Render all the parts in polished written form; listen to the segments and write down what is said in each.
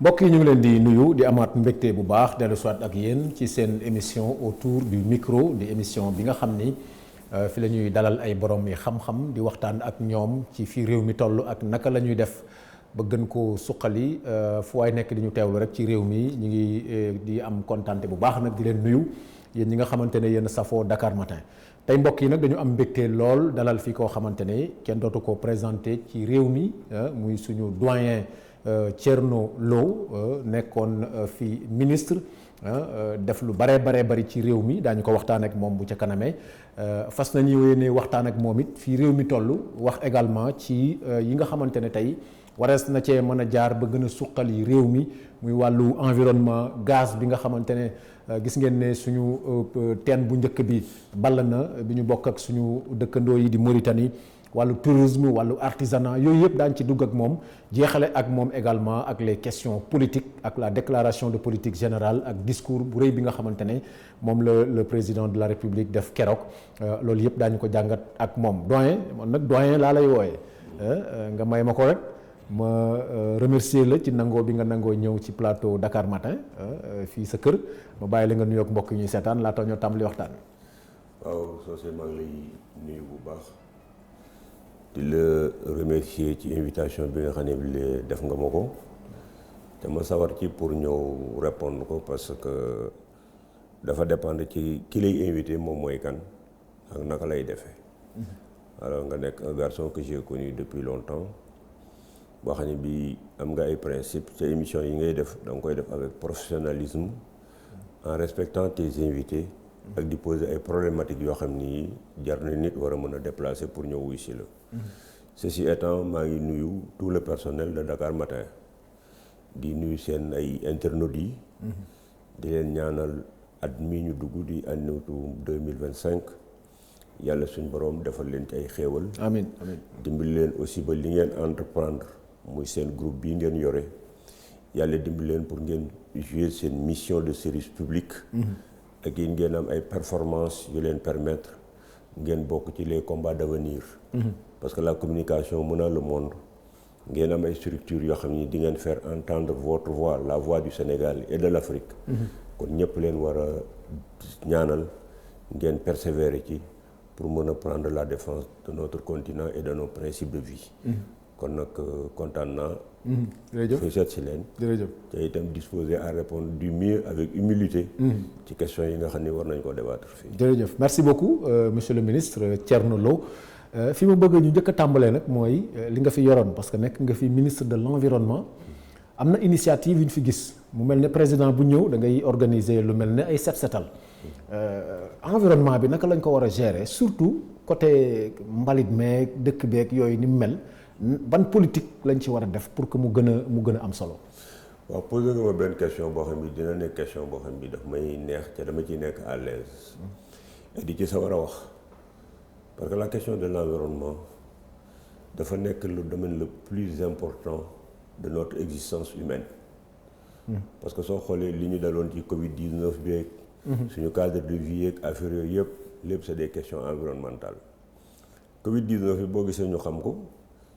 mbokk yi ñu ngi leen di nuyu di amaat mbégte bu baax dellu soit ak yéen ci seen émission autour du micro di émission bi nga xam ni fi la ñuy dalal ay borom yi xam-xam di waxtaan ak ñoom ci fii réew mi toll ak naka la ñuy def ba gën koo suqali fu waay nekk di ñu teewlu rek ci réew mi ñu ngi di am kontaante bu baax nag di leen nuyu yéen ñi nga xamante ne yéen safoo Dakar Matin tey mbokk yi nag dañu am mbégte lool dalal fi koo xamante ne kenn dootu ko présenté ci réew mi muy suñu doyen Thierno Lo nekkoon fi ministre def lu bare bari ci réew mi daañu ko waxtaan ak moom bu ca kanamee fas nañu yéene waxtaan ak moom it fii réew mi toll wax également ci yi nga xamante ne tey warees na cee mën a jaar ba gën a suqali réew mi muy wàllu environnement gaz bi nga xamante ne gis ngeen ne suñu teen bu njëkk bi ball na bi ñu bokk ak suñu dëkkandoo yi di Mauritanie wàllu tourisme wàllu artisanat yooyu yëpp daañu ci dugg ak moom jeexale ak moom également ak les questions politiques ak la déclaration de politique générale ak discours bu rëy bi nga xamante ne moom le président de la République def keroog loolu yëpp daañu ko jàngat ak moom doyen man nag doyen laa lay wooyee nga may ma ko rek ma remercier la ci nangoo bi nga nangoo ñëw ci plateau Dakar Matin fii sa kër ma bàyyi la nga nuyoog mbokk yi ñuy seetaan laata ñoo tàmbali waxtaan. waaw Socé maa ngi lay nuyu bu baax di la remercier ci invitation bi nga xam ne def nga ma ko te ma sawar ci pour ñëw répondre ko parce que dafa dépendre ci ki lay invité moom mooy kan ak naka lay defee. alors nga nekk un garçon que j'ai connu depuis longtemps boo xam ne bii am nga ay principes ca émission yi ngay def da nga koy def avec professionnalisme en respectant tes invités ak di poser ay problématiques yoo xam ni jar na nit war a mën a déplacer pour ñëw wuy si la. Ceci étant maa ngi nuyu tout le personnel de Dakar Matin di nuyu seen ay internautes yi. di leen ñaanal at mii ñu dugg di annatu 2025 yàlla suñ borom defal leen ci ay xéewal. amiin amiin dimbali leen aussi ba li ngeen entreprendre muy seen groupe bii ngeen yore yàlla dimbali leen pour ngeen jouer seen mission de service public. ak yéen ngeen am ay performances yu leen permettre ngeen bokk ci les combats d'avenir. parce que la communication mena le monde ngeen am ay structures yoo xam ni di ngeen faire entendre votre voix la voix du Sénégal et de l'Afrique. kon ñëpp leen war a ñaanal ngeen persévérer ci pour mën a prendre la défense de notre continent et de nos principes de vie. kon nag kontaan naa. jërëjëf fu seet si leen. jërëjëf te itam disposé à répondre du mieux avec humilité. ci questions yi nga xam ni war nañ ko débattre fii. jërëjëf merci beaucoup monsieur le ministre Thierno Lo fi ma bëgg ñu njëkk a tàmbalee nag mooy li nga fi yoroon parce que nekk nga fi ministre de l'environnement am na initiative yu ñu fi gis mu mel ne président bu ñëw da ngay organiser lu mel ne ay set-setal environnement bi naka lañ ko war a gérer surtout côté mbalit meeg dëkk beeg yooyu ni mu mel. ban politique lañ ci war a def pour que mu gën a am solo. waaw posé nga ma benn question boo xam ni dina nekk question boo xam ni daf may neex te dama ciy nekk à l'aise et di ci sa war a wax parce que la question de l'environnement dafa nekk le domaine le plus important de notre existence humaine. parce que soo xoolee li ñu daloon ci Covid-19 bi ak suñu cadre de vie ak affaire yooyu yëpp lépp c'est des questions environnementales Covid-19 bi boo gisee ñu xam ko.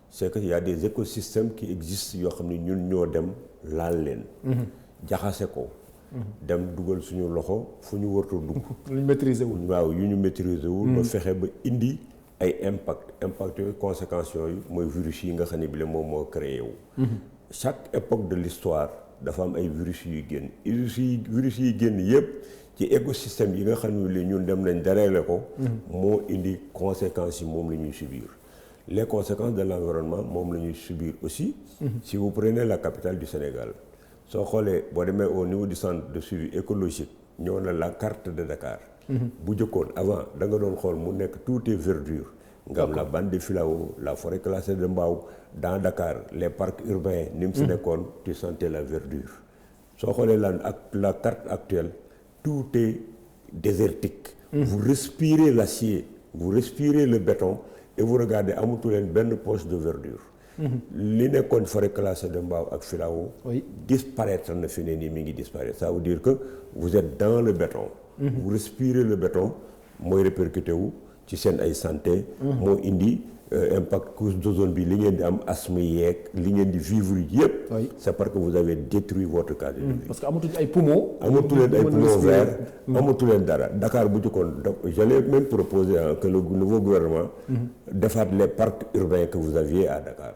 c'est que y a des écosystèmes qui existent yoo xam ne ñun ñoo dem laal leen. jaxase ko. dem dugal suñu loxo fu ñu wartu dugg. lu ñu maîtriser wul. waaw yu ñu maîtriser wul. ba fexe ba indi ay impact yooyu conséquences yooyu mooy virus yi nga xam ne bi la moom moo créé wu. chaque époque de l'histoire dafa am ay virus yuy génn virus yi génn yépp ci écosystème yi nga xam ne li ñun dem nañ dareele ko. moo indi conséquences yi moom la ñuy subir. les conséquences de l'environnement moom la ñuy subir aussi. si vous prenez la capitale du Sénégal soo xoolee boo demee au niveau du centre de suivi écologique ñëw na la carte de Dakar. bu jëkkoon avant da nga doon xool mu nekk tout est verdure. nga am la bande de filao la forêt classée de Mbao dans Dakar les parcs urbains ni mu fi nekkoon tu sentais la verdure. soo xoolee la carte actuelle tout est désertique. vous respirez l'acier vous respirez le béton. et vous regardez amatu leen benn poche de verdure. li nekkoon forêt classée de Mbao ak filao. oui disparaître na fi ne nii mi ngi disparaître ça veut dire que vous êtes dans le béton. vous respirez le béton mooy répercuté wu ci seen ay santé. moo indi impact couche d'ozone bi li ngeen di am asthme yeeg li ngeen di vivre yëpp. Oui. c'est parce que vous avez détruit votre cadre de vie. parce que amatuñ ay poumons. amatu leen ay poumons verts amatu leen dara Dakar bu jëkkoon j'allais même proposer que le nouveau gouvernement defaat les parcs urbains que vous aviez à Dakar.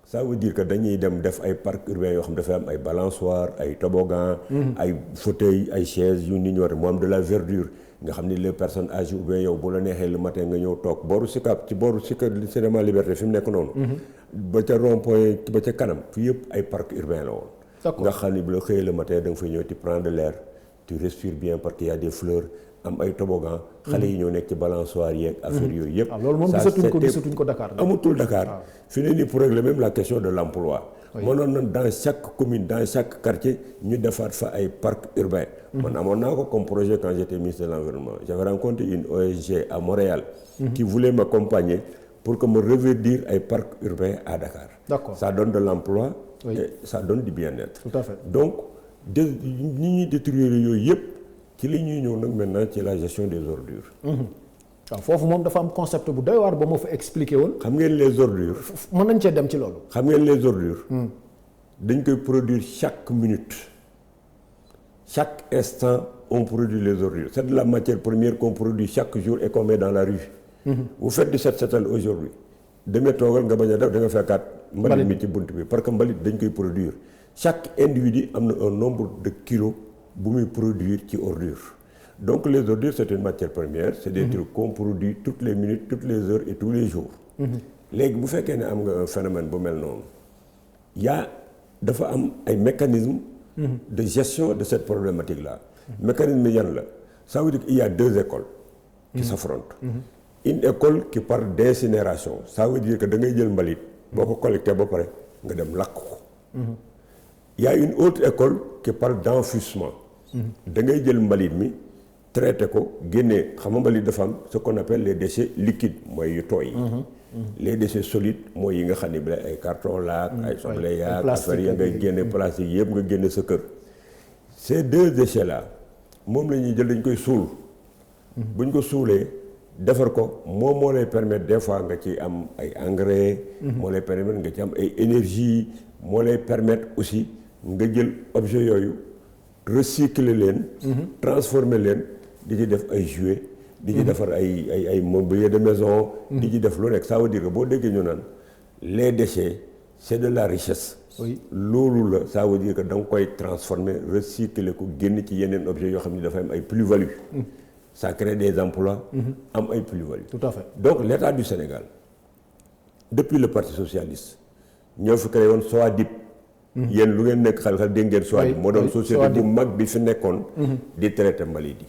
ça veut dire que dañuy dem def ay parcs urbains yoo xam ne dafay am ay balançoires ay toboggans ay fauteuils ay chaises yu nit ñi war mu am de la verdure nga xam ni les personnes âgées ou bien yow bu la neexee le matin nga ñëw toog booru Sicap ci booru Sicap cinéma Liberté fi mu nekk noonu ba ca rond-point ba ca kanam fii yëpp ay parcs urbains la woon. D'accord. nga xam ni bu la xëyee le matin da nga fay ñëw tu prends de l'air tu respires bien parce qu'il y a des fleurs am ay toboggans xale yi ñoo nekk ci balançoire yeeg affaire yooyu yëpp. loolu moom gisatuñ ko Dakar. amatul Dakar fi ne nii pour régler même la question de l'emploi. mënoon na dans chaque commune dans chaque quartier ñu defaat fa ay parcs urbains. man amoon naa ko comme projet quand j'étais ministre de l'environnement j'avais rencontré une ONG à Montréal. qui voulait m'accompagner pour que me reverdir ay parcs urbains à Dakar. D'accord. ça donne de l'emploi. Oui. et ça donne du bien-être. Tout à fait. donc ñi ñuy détruire yooyu yëpp ci li ñuy ñëw nag maintenant ci la gestion des ordures. waaw foofu moom dafa am concept bu doy waar ba ma fa expliqué woon. xam ngeen les ordures. mën nañ cee dem ci loolu. xam ngeen les ordures. dañ koy produire chaque minute chaque instant on produit les ordures c'est de la matière première qu'on produit chaque jour et qu'on met dans la rue. vous faites du set setal aujourd'hui demee toogal nga bañ a def da nga fekkaat mbalit mi ci bunt bi parce que mbalit dañ koy produire chaque individu am na un nombre de kilos bu muy produire ci ordure donc les ordures c'est une matière première c'est des trucs qu'on produit toutes les minutes toutes les heures et tous les jours. léegi bu fekkee ne am nga un phénomène bu mel noonu dafa am ay mécanismes de gestion de cette problématique là. mécanisme yan la ça veut dire qu'il y a deux écoles qui s'affrontent. une école qui parle d'incinération ça veut dire que da ngay jël mbalit boo ko collecté ba pare nga dem lakk ko. il y a une autre école qui parle d'enfouissement. da ngay jël mbalit mi traité ko génnee xam nga mbalit dafa am ce qu'on appelle les déchets liquides mooy yu tooy yi. les déchets solides mooy yi nga xam ne bi ay carton laak ay soble yaak affaire yi ngay génne plastique yëpp nga génne sa kër. ces deux déchets là moom la ñuy jël dañ koy suul. buñ ko suulee defar ko moom moo lay permettre des fois nga ci am ay engrais. moo lay permettre nga ci am ay énergie moo lay permettre aussi nga jël objet yooyu recycler leen. transformer leen di ci def ay jouets. di ci defar ay mobilier de maison. di ci def lu nekk ça veut dire que boo déggee ñu naan les déchets c'est de la richesse. oui loolu la ça veut dire que da nga koy transformer recycler ko génn ci yeneen objets yoo xam ne dafa am ay plus-value. ça crée des emplois. am ay plus-value. tout à fait donc l'État du Sénégal depuis le Parti socialiste ñoo fi créé woon SOADIP. yéen lu ngeen nekk xel dégg ngeen SOADIP moo doon société bu mag bi fi nekkoon. di traiter mbalit yi.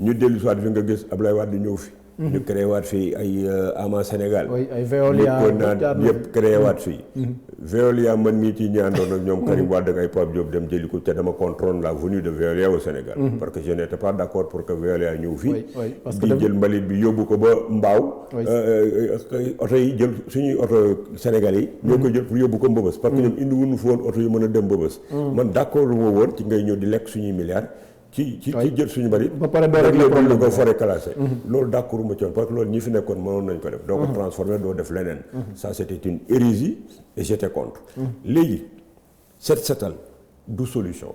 ñu dellu soit fi nga gis Ablaye Wade ñëw fi. ñu créé waat fii ay Ama Sénégal. oui ay Veolia yëpp créé waat fii. Veolia man mii ci ñi àndoon ak ñoom Karim Wade ak ay Pape Diop dem jëli ko te dama contrôle la venue de Veolia au Sénégal. parce que je n'étais pas d'accord pour que Veolia ñëw fii. di jël mbalit bi yóbbu ko ba Mbao. oto yi jël suñuy oto Sénégal yi. ñoo ko jël pour yóbbu ko Mbëbës. parce que ñoom indi wuñu fa woon oto yu mën a dem Mbëbës. man d'accord lu ma woon ci ngay ñëw di lekk suñuy milliards. ci jël suñu mbalit. ba pare doo régler problème ko forêt classée. loolu d'accord ma ci woon parce que loolu ñi fi nekkoon mënoon nañ ko def. doo ko transformer doo def leneen. ça c'était une hérésie et j'étais contre. léegi set setal du solution.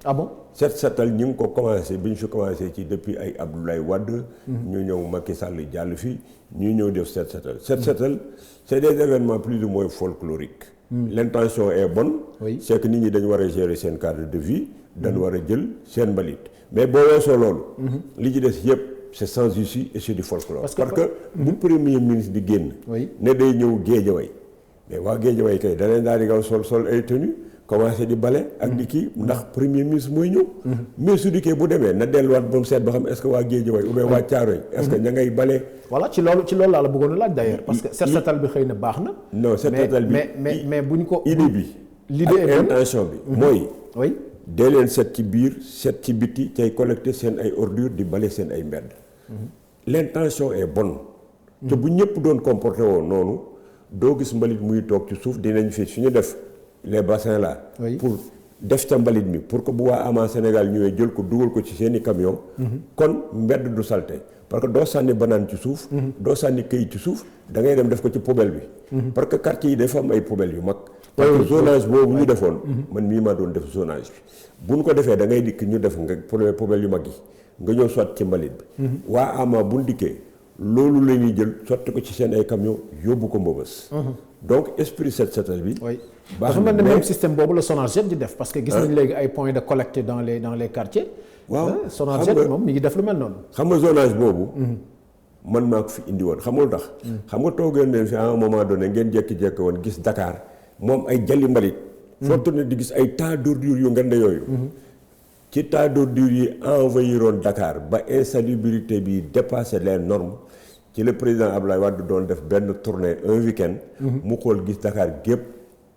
ah bon set setal ñi ngi ko commencé bi ñu fi commencé ci depuis ay Abdoulaye Wade. ñu ñëw Macky Sall jàll fi ñu ñëw def set setal. set setal c'est des événements plus ou moins folkloriques. l'intention est bonne. oui c'est que nit ñi dañu war a gérer seen cadre de vie. dañu war a jël seen mbalit mais boo weesoo loolu. li ci des yëpp c'est sans issue et c'est du folklore. parce que bu premier ministre di génn. ne day ñëw Guédiawaye mais waa Guédiawaye kay da leen daal di gaaw sol ay tenue commencé di bale ak di kii ndax premier ministre mooy ñëw. mais su dikkee bu demee na delluwaat ba mu seet ba xam est-ce que waa Guédiawaye ou bien waa Thiaroye est-ce que ña ngay bale. voilà ci loolu laa la bëggoon a laaj d'ailleurs parce que set setal bi xëy na baax na. non set setal bi mais buñ ko. idée bi. l'idée ak intention bi mooy. oui. dee leen set ci biir set ci biti cay collecter seen ay ordures di bale seen ay mbedd. l'intention est bonne. te bu ñëpp doon comporté woon noonu doo gis mbalit muy toog ci suuf dinañ fi suñu def les bassins là. oui. pour def ca mbalit mi pour que bu waa Ama Sénégal ñëwee jël ko dugal ko ci seeni camion kon mbedd du salte parce que doo sànni banaan ci suuf doo sànni këyit ci suuf da ngay dem def ko ci poubelle bi parce que quartier yi dafa am ay poubelles yu mag parce que zonage boobu ñu defoon man mii maa doon def zonage bi bu ñu ko defee da ngay dikk ñu def nga poubelle yu mag yi nga ñëw sotti ci mbalit bi waa Ama bu ñu dikkee loolu la ñuy jël sotti ko ci seen ay camion yóbbu ko Mbëbës donc esprit set setal bi baax na même système boobu la Sonaged di def parce que gis nañ léegi ay points de collecte dans les quartiers waaw Sonaged moom mi ngi def lu mel noonu xam nga zonage boobu man maa ko fi indi woon xam nga lu tax xam nga toogeen leen fi à un moment donné ngeen jekki-jekki woon gis Dakar moom ay jalli mbalit foo tourné di gis ay tas d'ordures yu ngande yooyu ci tas d'ordures yi envahiroon Dakar ba insalubrité bi dépassé les normes ci le président Abdoulaye Wade doon def benn tournée un week-end mu xool gis Dakar gépp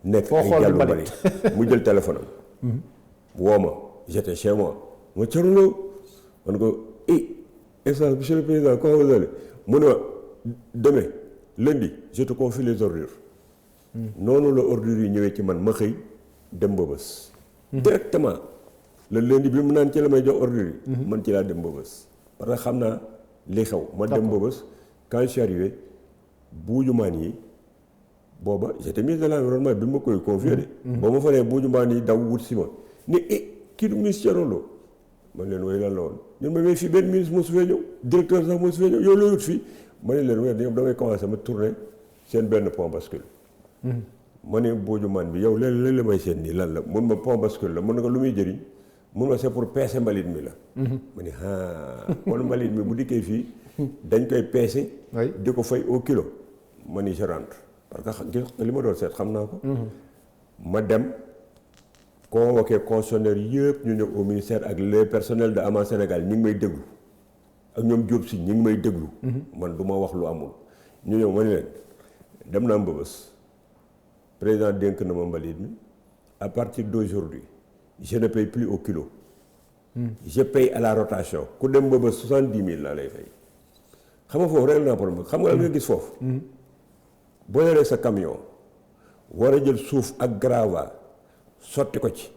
nekk ay jallu mbalit mu jël téléphone am woo ma j'étais chez moi ma Thierno man ko excellence monsieur le président comment vous allez mu ne ma demain lundi je te confie les ordures noonu la ordures yi ñëwee ci man ma xëy dem Mbëbës directement le lundi bi mu naan ci la may jox ordures yi man ci laa dem Mbëbës parce que xam naa li xew ma dem Mbëbës quand je suis arrivé buujumaan yi booba j'étais ministre de l'environnement bi ma koy confié de ba ma fa nee buujumaan yi daw wut si ma ni kii du ministre Thierno Lo man leen way lan la woon ñun ma mais fii benn ministre mosu fee ñëw directeur sax mosu fee ñëw yow loo wut fii ma ne leen ñoom damay commencé ma tourné seen benn pont bascule ma ne buujumaan bi yow léeg la may seen nii lan la mun ma pont bascule la mun na ko lu muy jëriñ mun ma c'est pour peese mbalit mi la ma ne kon mbalit mi bu dikkee fii dañ koy peese di ko fay au kilo ma ni je rentre parce que li ma doon seet xam naa ko ma dem convoqué concessionnaire yëpp ñu ñëw au ministère ak les personnels de Ama Sénégal ñi ngi may déglu ak ñoom Diop si ñi ngi may déglu man du ma wax lu amul ñu ñëw ma ni leen dem naa Mbëbës président dénk na ma mbalit mi à partir d'aujourd'hui je ne paye plus au kilo je paye à la rotation ku dem Mbëbës 70 000 laa lay fay xam nga foofu rek naa problème xam nga la nga gis foofu boo yoree sa camion war a jël suuf ak gravat sotti ko ci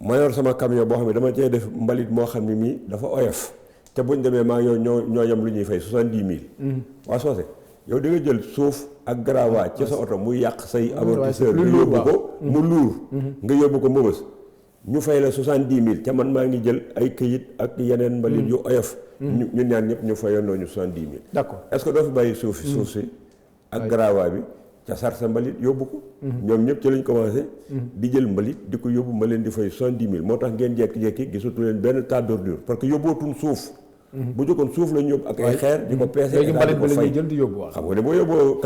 ma yor sama camion boo xam ne dama cee def mbalit moo xam ne mii dafa oyof te buñ demee maa yow ñoo yem lu ñuy fay 70 000 waa soose yow di nga jël suuf ak gravat ci sa oto muy yàq say amortisseur nga yóbbu ko mu luur nga yóbbu ko Mbëbës ñu fay la 70 000 ca man maa ngi jël ay këyit ak yeneen mbalit yu oyof ñun ñaan ñëpp ñu fayandoo ñu 70 000 d'accord est-ce que doo fi bàyyi suuf si ak gravat bi ca sar sa mbalit yóbbu ko ñoom ñëpp ci lañ commencé di jël mbalit di ko yóbbu ma leen di fay 70 000 moo tax ngeen jekki-jekki gisatu leen benn tas d'ordure parce que yóbbootuñ suuf bu jëkkoon suuf lañu yóbbu ak ay xeer di ko peese léegi mbalit bi la ñuy jël di yóbbu xam nga ne boo yóbboo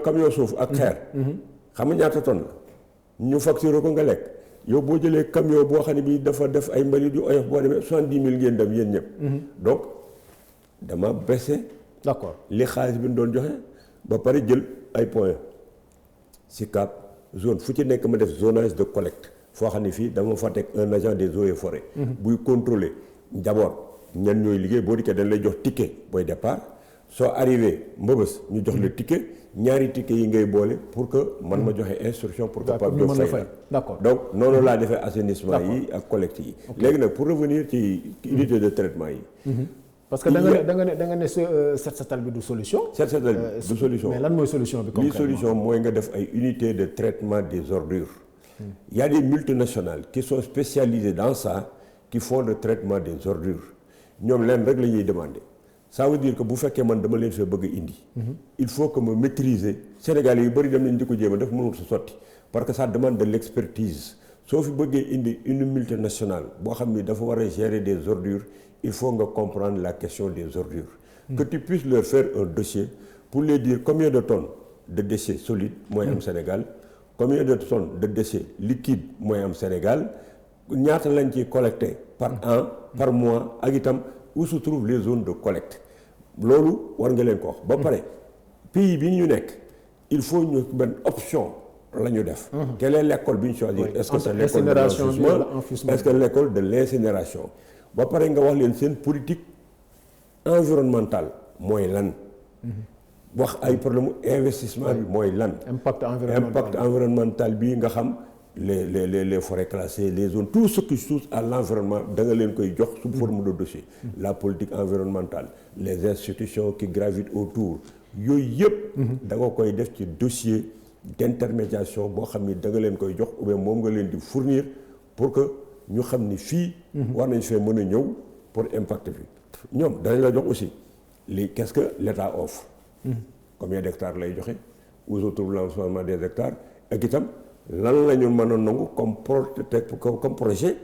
camion suuf ak xeer xam nga ñaata tonne la ñu facturé ko nga lekk yow boo jëlee camion boo xam ne bii dafa def ay mbalit yu oyof boo demee 70 000 ngeen dem yéen ñëpp donc dama baissé d'accord li xaalis bi ñu doon joxe ba pare jël ay points Sicap zone fu ci nekk ma def zonage de collecte foo xam ne fii dama fa teg un agent des eaux et forêts buy contrôler d'abord ñan ñooy liggéey boo dikkee dañ lay jox ticket booy départ soo arrivé Mbëbës ñu jox le ticket ñaari ticket yi ngay boole pour que man ma joxe instruction pour que Pape Diop fay d'accord donc noonu laa defee assainissement yi ak collecte yi léegi nag pour revenir ci unité de traitement yi parce que da nga ne set setal bi du solution set setal bi du solution mais lan mooy solution bi li solution mooy nga def ay unité de traitement des ordures il y a des multinationales qui sont spécialisées dans ça qui font le traitement des ordures ñoom leen rek la ñuy demander ça veut dire que bu fekkee man dama leen fee bëgg a indi il faut que ma maîtriser Sénégalais yu bëri dem nañ di ko jéem a def mënul sa sotti parce que ça demande de l'expertise soo fi bëggee indi une multinationale boo xam ni dafa war a gérer des ordures il faut nga comprendre la question des ordures que tu puisses leur faire un dossier pour leur dire combien de tonnes de déchets solides mooy am Sénégal combien de tonnes de déchets liquides mooy am Sénégal ñaata lañ ciy collecté par an par mois ak itam où se trouvent les zones de collecte loolu war nga leen ko wax ba pare pays bi ñu nekk il faut ñu benn option la ñu def quelle est l'école bi ñu choisir est-ce que c'est l'école de l'enfouissement est-ce que l'école de l'incinération ba pare nga wax leen seen politique environnementale mooy lan wax ay problème investissement bi mooy lan impact environnemental bi nga xam les forêts classées, les zones, tout ce qui touche à l'environnement da nga leen koy jox sous forme de dossier. La politique environnementale, les institutions qui gravitent autour yooyu yëpp da nga koy def ci dossier d'intermédiation boo xam ni da nga leen koy jox ou bien moom nga leen di fournir pour que ñu xam ni fii war nañ fee mën a ñëw pour impact bi ñoom danañ la jox aussi lii qu'est-ce que l'État offre combien d'hectares lay joxe où se trouve l'ensemble des hectares ak itam lan la ñu mën a nangu comme projet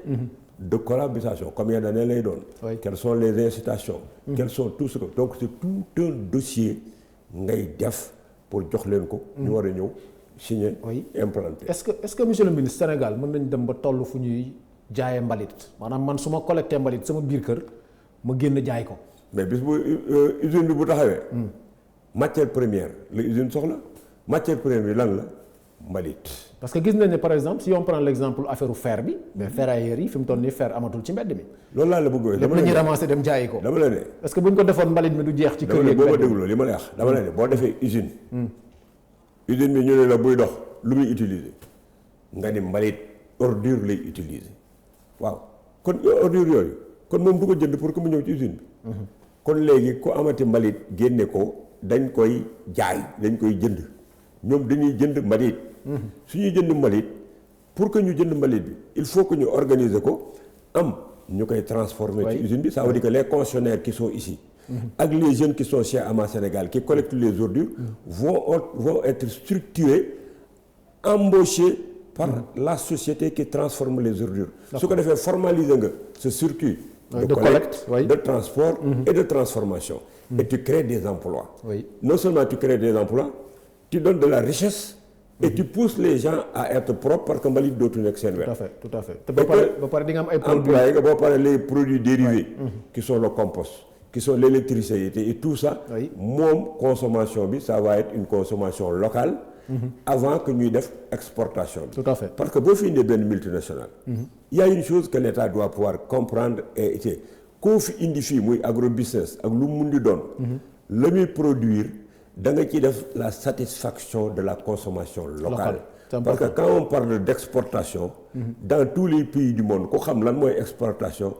de collaboration combien d'années lay doon quelles sont les incitations quels sont tout ce que donc c'est tout un dossier ngay def pour jox leen ko ñu war a ñëw signer implanter est-ce que monsieur le ministre Sénégal mën nañ dem ba toll fu ñuy jaayee mbalit maanaam man su ma collecté mbalit sama biir kër ma génn jaay ko mais bis bu usine bi bu taxawee matière première la usine soxla matière première bi lan la mbalit. parce que gis nañ ne par exemple si on prend l'exemple affaire fer bi mais ferrailleurs yi fi mu toll nii fer amatul ci mbedd mi. loolu laa la bëgg dama la ñuy ramasser dem jaayi ko. dama la ne est-ce que bu ñu ko defoon mbalit mi du jeex ci kër yi. boo ma déglu li ma lay wax dama la ne boo defee usine. usine bi ñu ne la buy dox lu muy utiliser nga ni mbalit ordure lay utiliser waaw kon ordure yooyu kon moom du ko jënd pour que mu ñëw ci usine bi. kon léegi ku amati mbalit génne ko dañ koy jaay dañ koy jënd ñoom dañuy jënd mbalit. su ñuy jënd mbalit pour que ñu jënd mbalit bi il faut que ñu organiser ko am ñu koy transformer ci usine bi ça veut dire que les concessionnaires qui sont ici ak les jeunes qui sont chez Ama Sénégal qui collectent les ordures vont être structurés embauchés par la société qui transforme les ordures su ko defee formaliser nga ce circuit de collecte de transport et de transformation et tu crées des emplois non seulement tu crées des emplois tu donnes de la richesse et tu pousses les gens à être propres parce que mbalit dootu nekk seen wet. tout à fait te ba pare di nga am ay produits employés nga boo paree les produits dérivés qui sont le compost qui sont l'électricité et tout ça moom consommation bi ça va être une consommation locale avant que ñuy def exportation bi tout à fait parce que boo fi indee benn multinationale il y a une chose que l'État doit pouvoir comprendre et koo fi indi fii muy agrobusiness ak lu mu mun di doon la muy produire da nga ciy def la satisfaction de la consommation locale. Parce que quand on parle d'exportation dans tous les pays du monde ku xam lan mooy exportation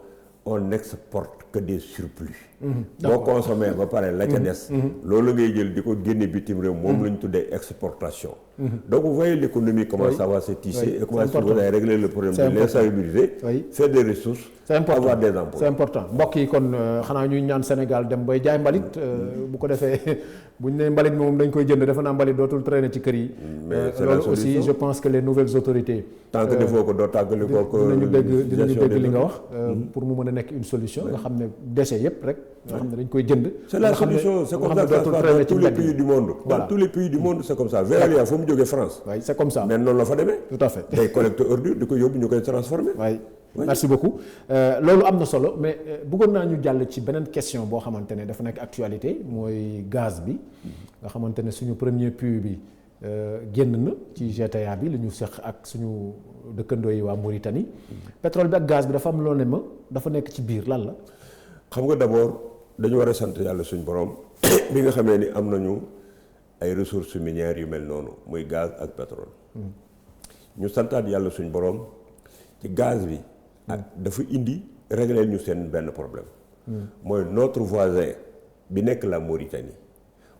on n'exporte que des surplus boo consommé ba pare la ca des loolu ngay jël di ko génne bitim réew moom la ñu tuddee exportation donc vous voyez l'économie comment ça va se tisser et comment vous allez régler le problème de l'insalubrité faire des ressources avoir des emplois c'est important mbokk yi kon xanaa ñuy ñaan Sénégal dem bay jaay mbalit bu ko defee bu ñu nee mbalit moom dañ koy jënd defe naa mbalit dootul traîner ci kër yi loolu aussi je pense que les nouvelles autorités tant que defoo ko doo tàggali ko dinañu dégg li nga wax pour mu mën a nekk une solution nga xam ne déchets yëpp rek nga xam ne dañ koy jënd c'est la solution c'est comme ça dans tous les pays du monde dans tous les pays du monde c'est comme ça Veolia fa mu jógee France c'est comme ça mais noonu la fa demee tout à fait day collecte ordure di ko yóbbu ñu koy transformer merci beaucoup loolu am na solo mais bëggoon naa ñu jàll ci beneen question boo xamante ne dafa nekk actualité mooy gaz bi nga xamante ne suñu premier puits bi génn na ci GTA bi li ñu seq ak suñu dëkkandoo yi waa Mauritanie pétrole bi ak gaz bi dafa am loo ne ma dafa nekk ci biir lan la. xam nga d'abord dañu war a sant yàlla suñu borom bi nga xamee ni am nañu ay ressources minières yu mel noonu muy gaz ak pétrole. ñu santaat yàlla suñu borom ci gaz bi. ak dafa indi régler ñu seen benn problème. mooy notre voisin bi nekk la Mauritanie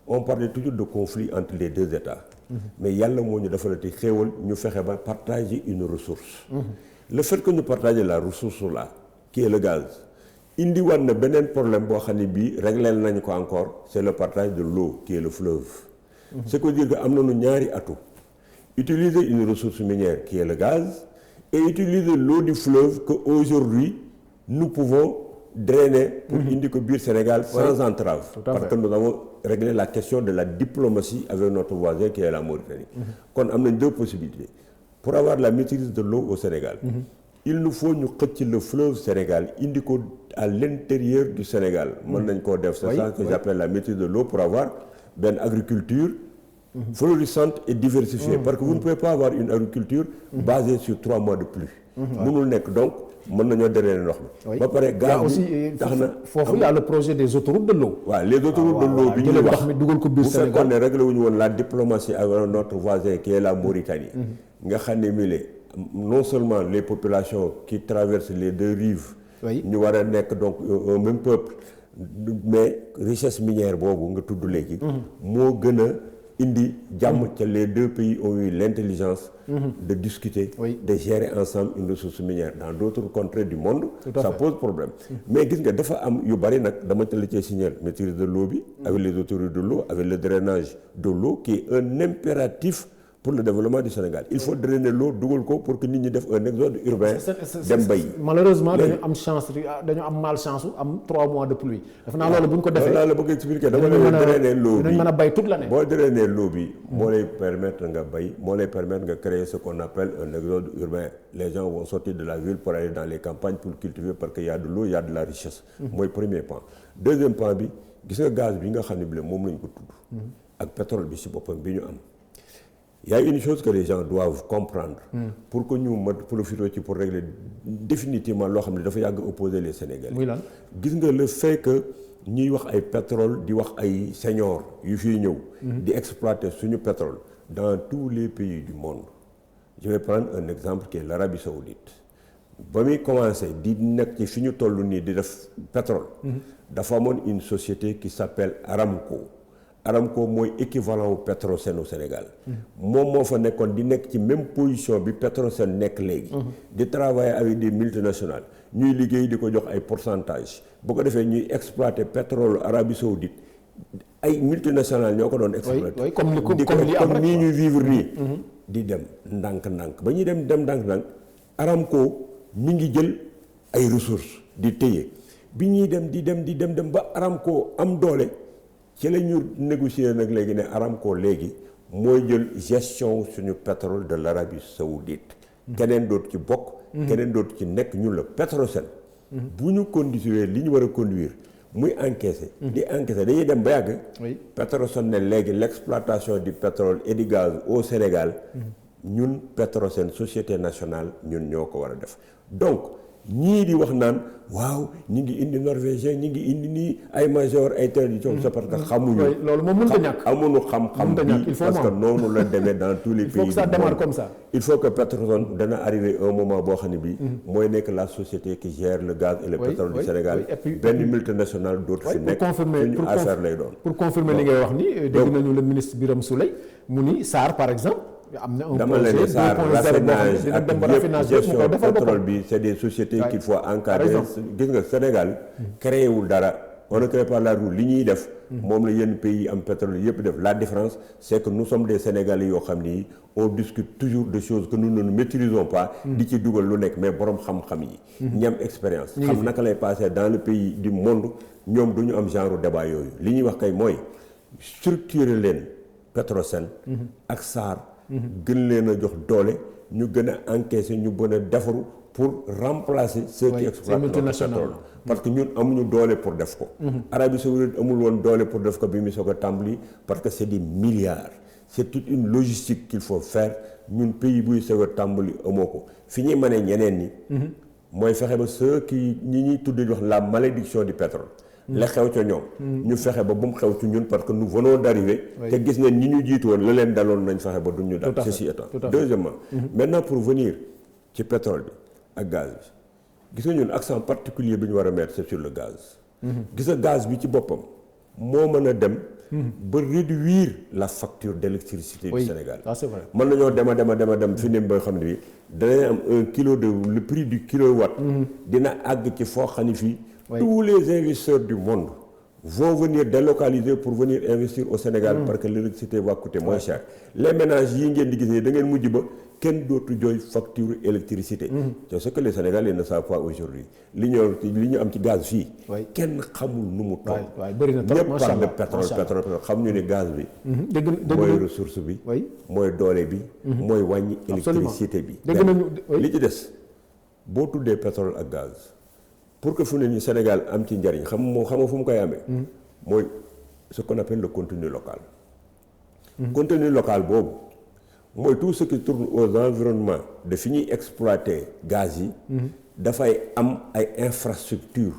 on parlait toujours de conflit entre les deux États. mais yàlla moo ñu defalati xéewal ñu fexe ba partager une ressource. le fait que ñu partager la ressource là qui est le gaz indi war na beneen problème boo xam ne bii régler nañu ko encore c'est le partage de l'eau qui est le fleuve. ce qui veut dire que am nañu ñaari atout utiliser une ressource minière qui est le gaz. et utiliser l'eau du fleuve que aujourd'hui nous pouvons drainer pour indi ko biir Sénégal sans entrave parce que nous avons réglé la question de la diplomatie avec notre voisin qui est la Mauritanie kon am nañ deux possibilités pour avoir la maîtrise de l'eau au Sénégal il nous faut ñu xëcc le fleuve Sénégal indi ko à l'intérieur du Sénégal mën nañ koo def c'est ça que j'appelle la maîtrise de l'eau pour avoir benn agriculture florissante et diversifiée parce que vous ne pouvez pas avoir une agriculture basée sur 3 mois de pluie mënul nekk donc mën nañoo drainer ndox mi ba pare gaz bi tax na foofu y a le projet des autoroutes de l'eau waaw les autoroutes de l'eau bi ñuy wax dugal ko biir Sénégal bu fekkoon ne réglé wuñu woon la diplomatie avec notre voisin qui est la Mauritanie nga xam ne mi non seulement les populations qui traversent les deux rives ñu war a nekk donc un même peuple mais richesse minière boobu nga tudd léegi moo gën a indi jàmm ca les deux pays ont eu l'intelligence de discuter de gérer ensemble une ressource minière dans d'autres contrées du monde ça pose problème mais gis nga dafa am yu bari nag dama tala cee signaler maîtrise de l'eau bi avec les autorités de l'eau avec le drainage de l'eau qui est un impératif pour le développement du Sénégal il faut drainer l'eau dugal ko pour que nit ñi def un exode urbain dem bay malheureusement dañu am chance dañu am malchance am 3 mois de pluie dafa naa loolu bu ñu ko defee la bëgg expliquer dama lay drainer l'eau bi dañ mën a bay toute l'année boo drainer l'eau bi moo lay permettre nga bay moo lay permettre nga créer ce qu'on appelle un exode urbain les gens vont sortir de la ville pour aller dans les campagnes pour cultiver parce que y a de l'eau il y a de la richesse mooy premier point deuxième point bi gis nga gaz bi nga xam ne bi moom lañ ko tudd ak pétrole bi ci boppam bi ñu am il y a une chose que les gens doivent comprendre pour que ñu ma profiter ci pour régler définitivement loo xam ne dafa yàgg opposer les Sénégalais muy lan gis nga le fait que ñuy wax ay pétrole di wax ay seniors yu fiy ñëw di exploiter suñu pétrole dans tous les pays du monde je vais prendre un exemple qui est l'Arabie Saoudite ba muy commencé di nekk ci fi ñu toll nii di def pétrole dafa amoon une société qui s'appelle Aramco mooy équivalent wu Petrosen au Sénégal moom moo fa nekkoon di nekk ci même position bi Petrosen nekk léegi di travailler avec des multinationales ñuy liggéey di ko jox ay pourcentage bu ko defee ñuy exploiter pétrole Arabie Saoudite ay multinationales ñoo ko doon exploiter comme nii ñuy vivre nii di dem ndànk-ndànk ba ñuy dem ndànk-ndànk Aramco mi ngi jël ay ressources di téye bi ñuy dem di dem ba Aramco am doole ci la ñu négocier nag léegi ne Aramco léegi mooy jël gestion suñu pétrole de l'Arabie Saoudite keneen dootu ci bokk keneen dootu ci nekk ñun la Petrosen bu ñu conduire li ñu war a conduire muy encaisser di encaisser dañuy dem ba yàgg Petrosen ne léegi l'exploitation du pétrole et du gaz au Sénégal ñun Petrosen société nationale ñun ñoo ko war a def donc ñii di wax naan waaw ñi ngi indi norvégien ñi ngi indi nii ay major ay tel yi c'est parce que xamuñu loolu moom mënut a ñàkk amuñu xam-xam bi parce que noonu la demee dans tous les pays il faut que ça démarre comme ça il faut que Petrosen dana arriver un moment boo xam ne bi mooy nekk la société qui gère le gaz et le pétrole du Sénégal benn multinationale d'autres fi nekk suñu affaire lay doon pour confirmer li ngay wax ni dégg nañu le ministre Birame Souleye mu ni SAR par exemple am na un dama leen ne SAR raffinage ak gestion pétrole bi c'est des sociétés qu'il faut encadrer gis nga Sénégal créé wul dara on ne crée pas la roue li ñuy def moom la yenn pays am pétrole yëpp def la différence c'est que nous sommes des Sénégalais yoo xam ni on discute toujours de choses que nous ne maîtrisons pas di ci dugal lu nekk mais borom xam-xam yi ñi am expérience xam naka lay passer dans le pays du monde ñoom du ñu am genre débat yooyu li ñuy wax kay mooy structurer leen Petrosen ak SAR gën leen a jox doole ñu gën a encaisser ñu gën a defaru pour remplacer ceux qui exploitent notre pétrole parce que ñun amuñu doole pour def ko Arabie Saoudite amul woon doole pour def ko bi mu soog a tàmbali parce que c'est des milliards c'est toute une logistique qu'il faut faire ñun pays buy soog a tàmbali amoo ko fi ñuy mënee ñeneen ñi mooy fexe ba ceux qui ñi ñuy tuddee wax la malédiction du pétrole la xew ca ñoom ñu fexe ba bu mu xew ci ñun parce que nous venons d'arriver te gis nañ ñi ñu jiitu woon la leen daloon nañ fexe ba duñ ñu dal ceci étant deuxièmement maintenant pour venir ci pétrole bi ak gaz bi gis nga ñun accent particulier bi ñu war a mettre c'est sur le gaz gis nga gaz bi ci boppam moo mën a dem ba réduire la facture d'électricité du Sénégal mën nañoo dem fi ne ba xam ne bi danañ am un kilo de le prix du kilowatt dina àgg ci foo xam ne fii tous les investisseurs du monde vont venir délocaliser pour venir investir au Sénégal parce que l'électricité va coûter moins cher les ménages yi ngeen di gis ne da ngeen mujj ba kenn dootu jooy facture électricité c'est ce que les Sénégalais ne savent pas aujourd'hui li ñu am ci gaz fii kenn xamul nu mu toll ñëpp parle de pétrole xam ñu ne gaz bi mooy ressource bi mooy doole bi mooy wàññi électricité bi li ci des boo tuddee pétrole ak gaz pour que fu ne nii Sénégal am ci njariñ xam nga fu mu koy amee mooy ce qu'on appelle le contenu local contenu local boobu mooy tout ce qui tourne aux environnements de fi ñuy exploiter gaz yi dafay am ay infrastructure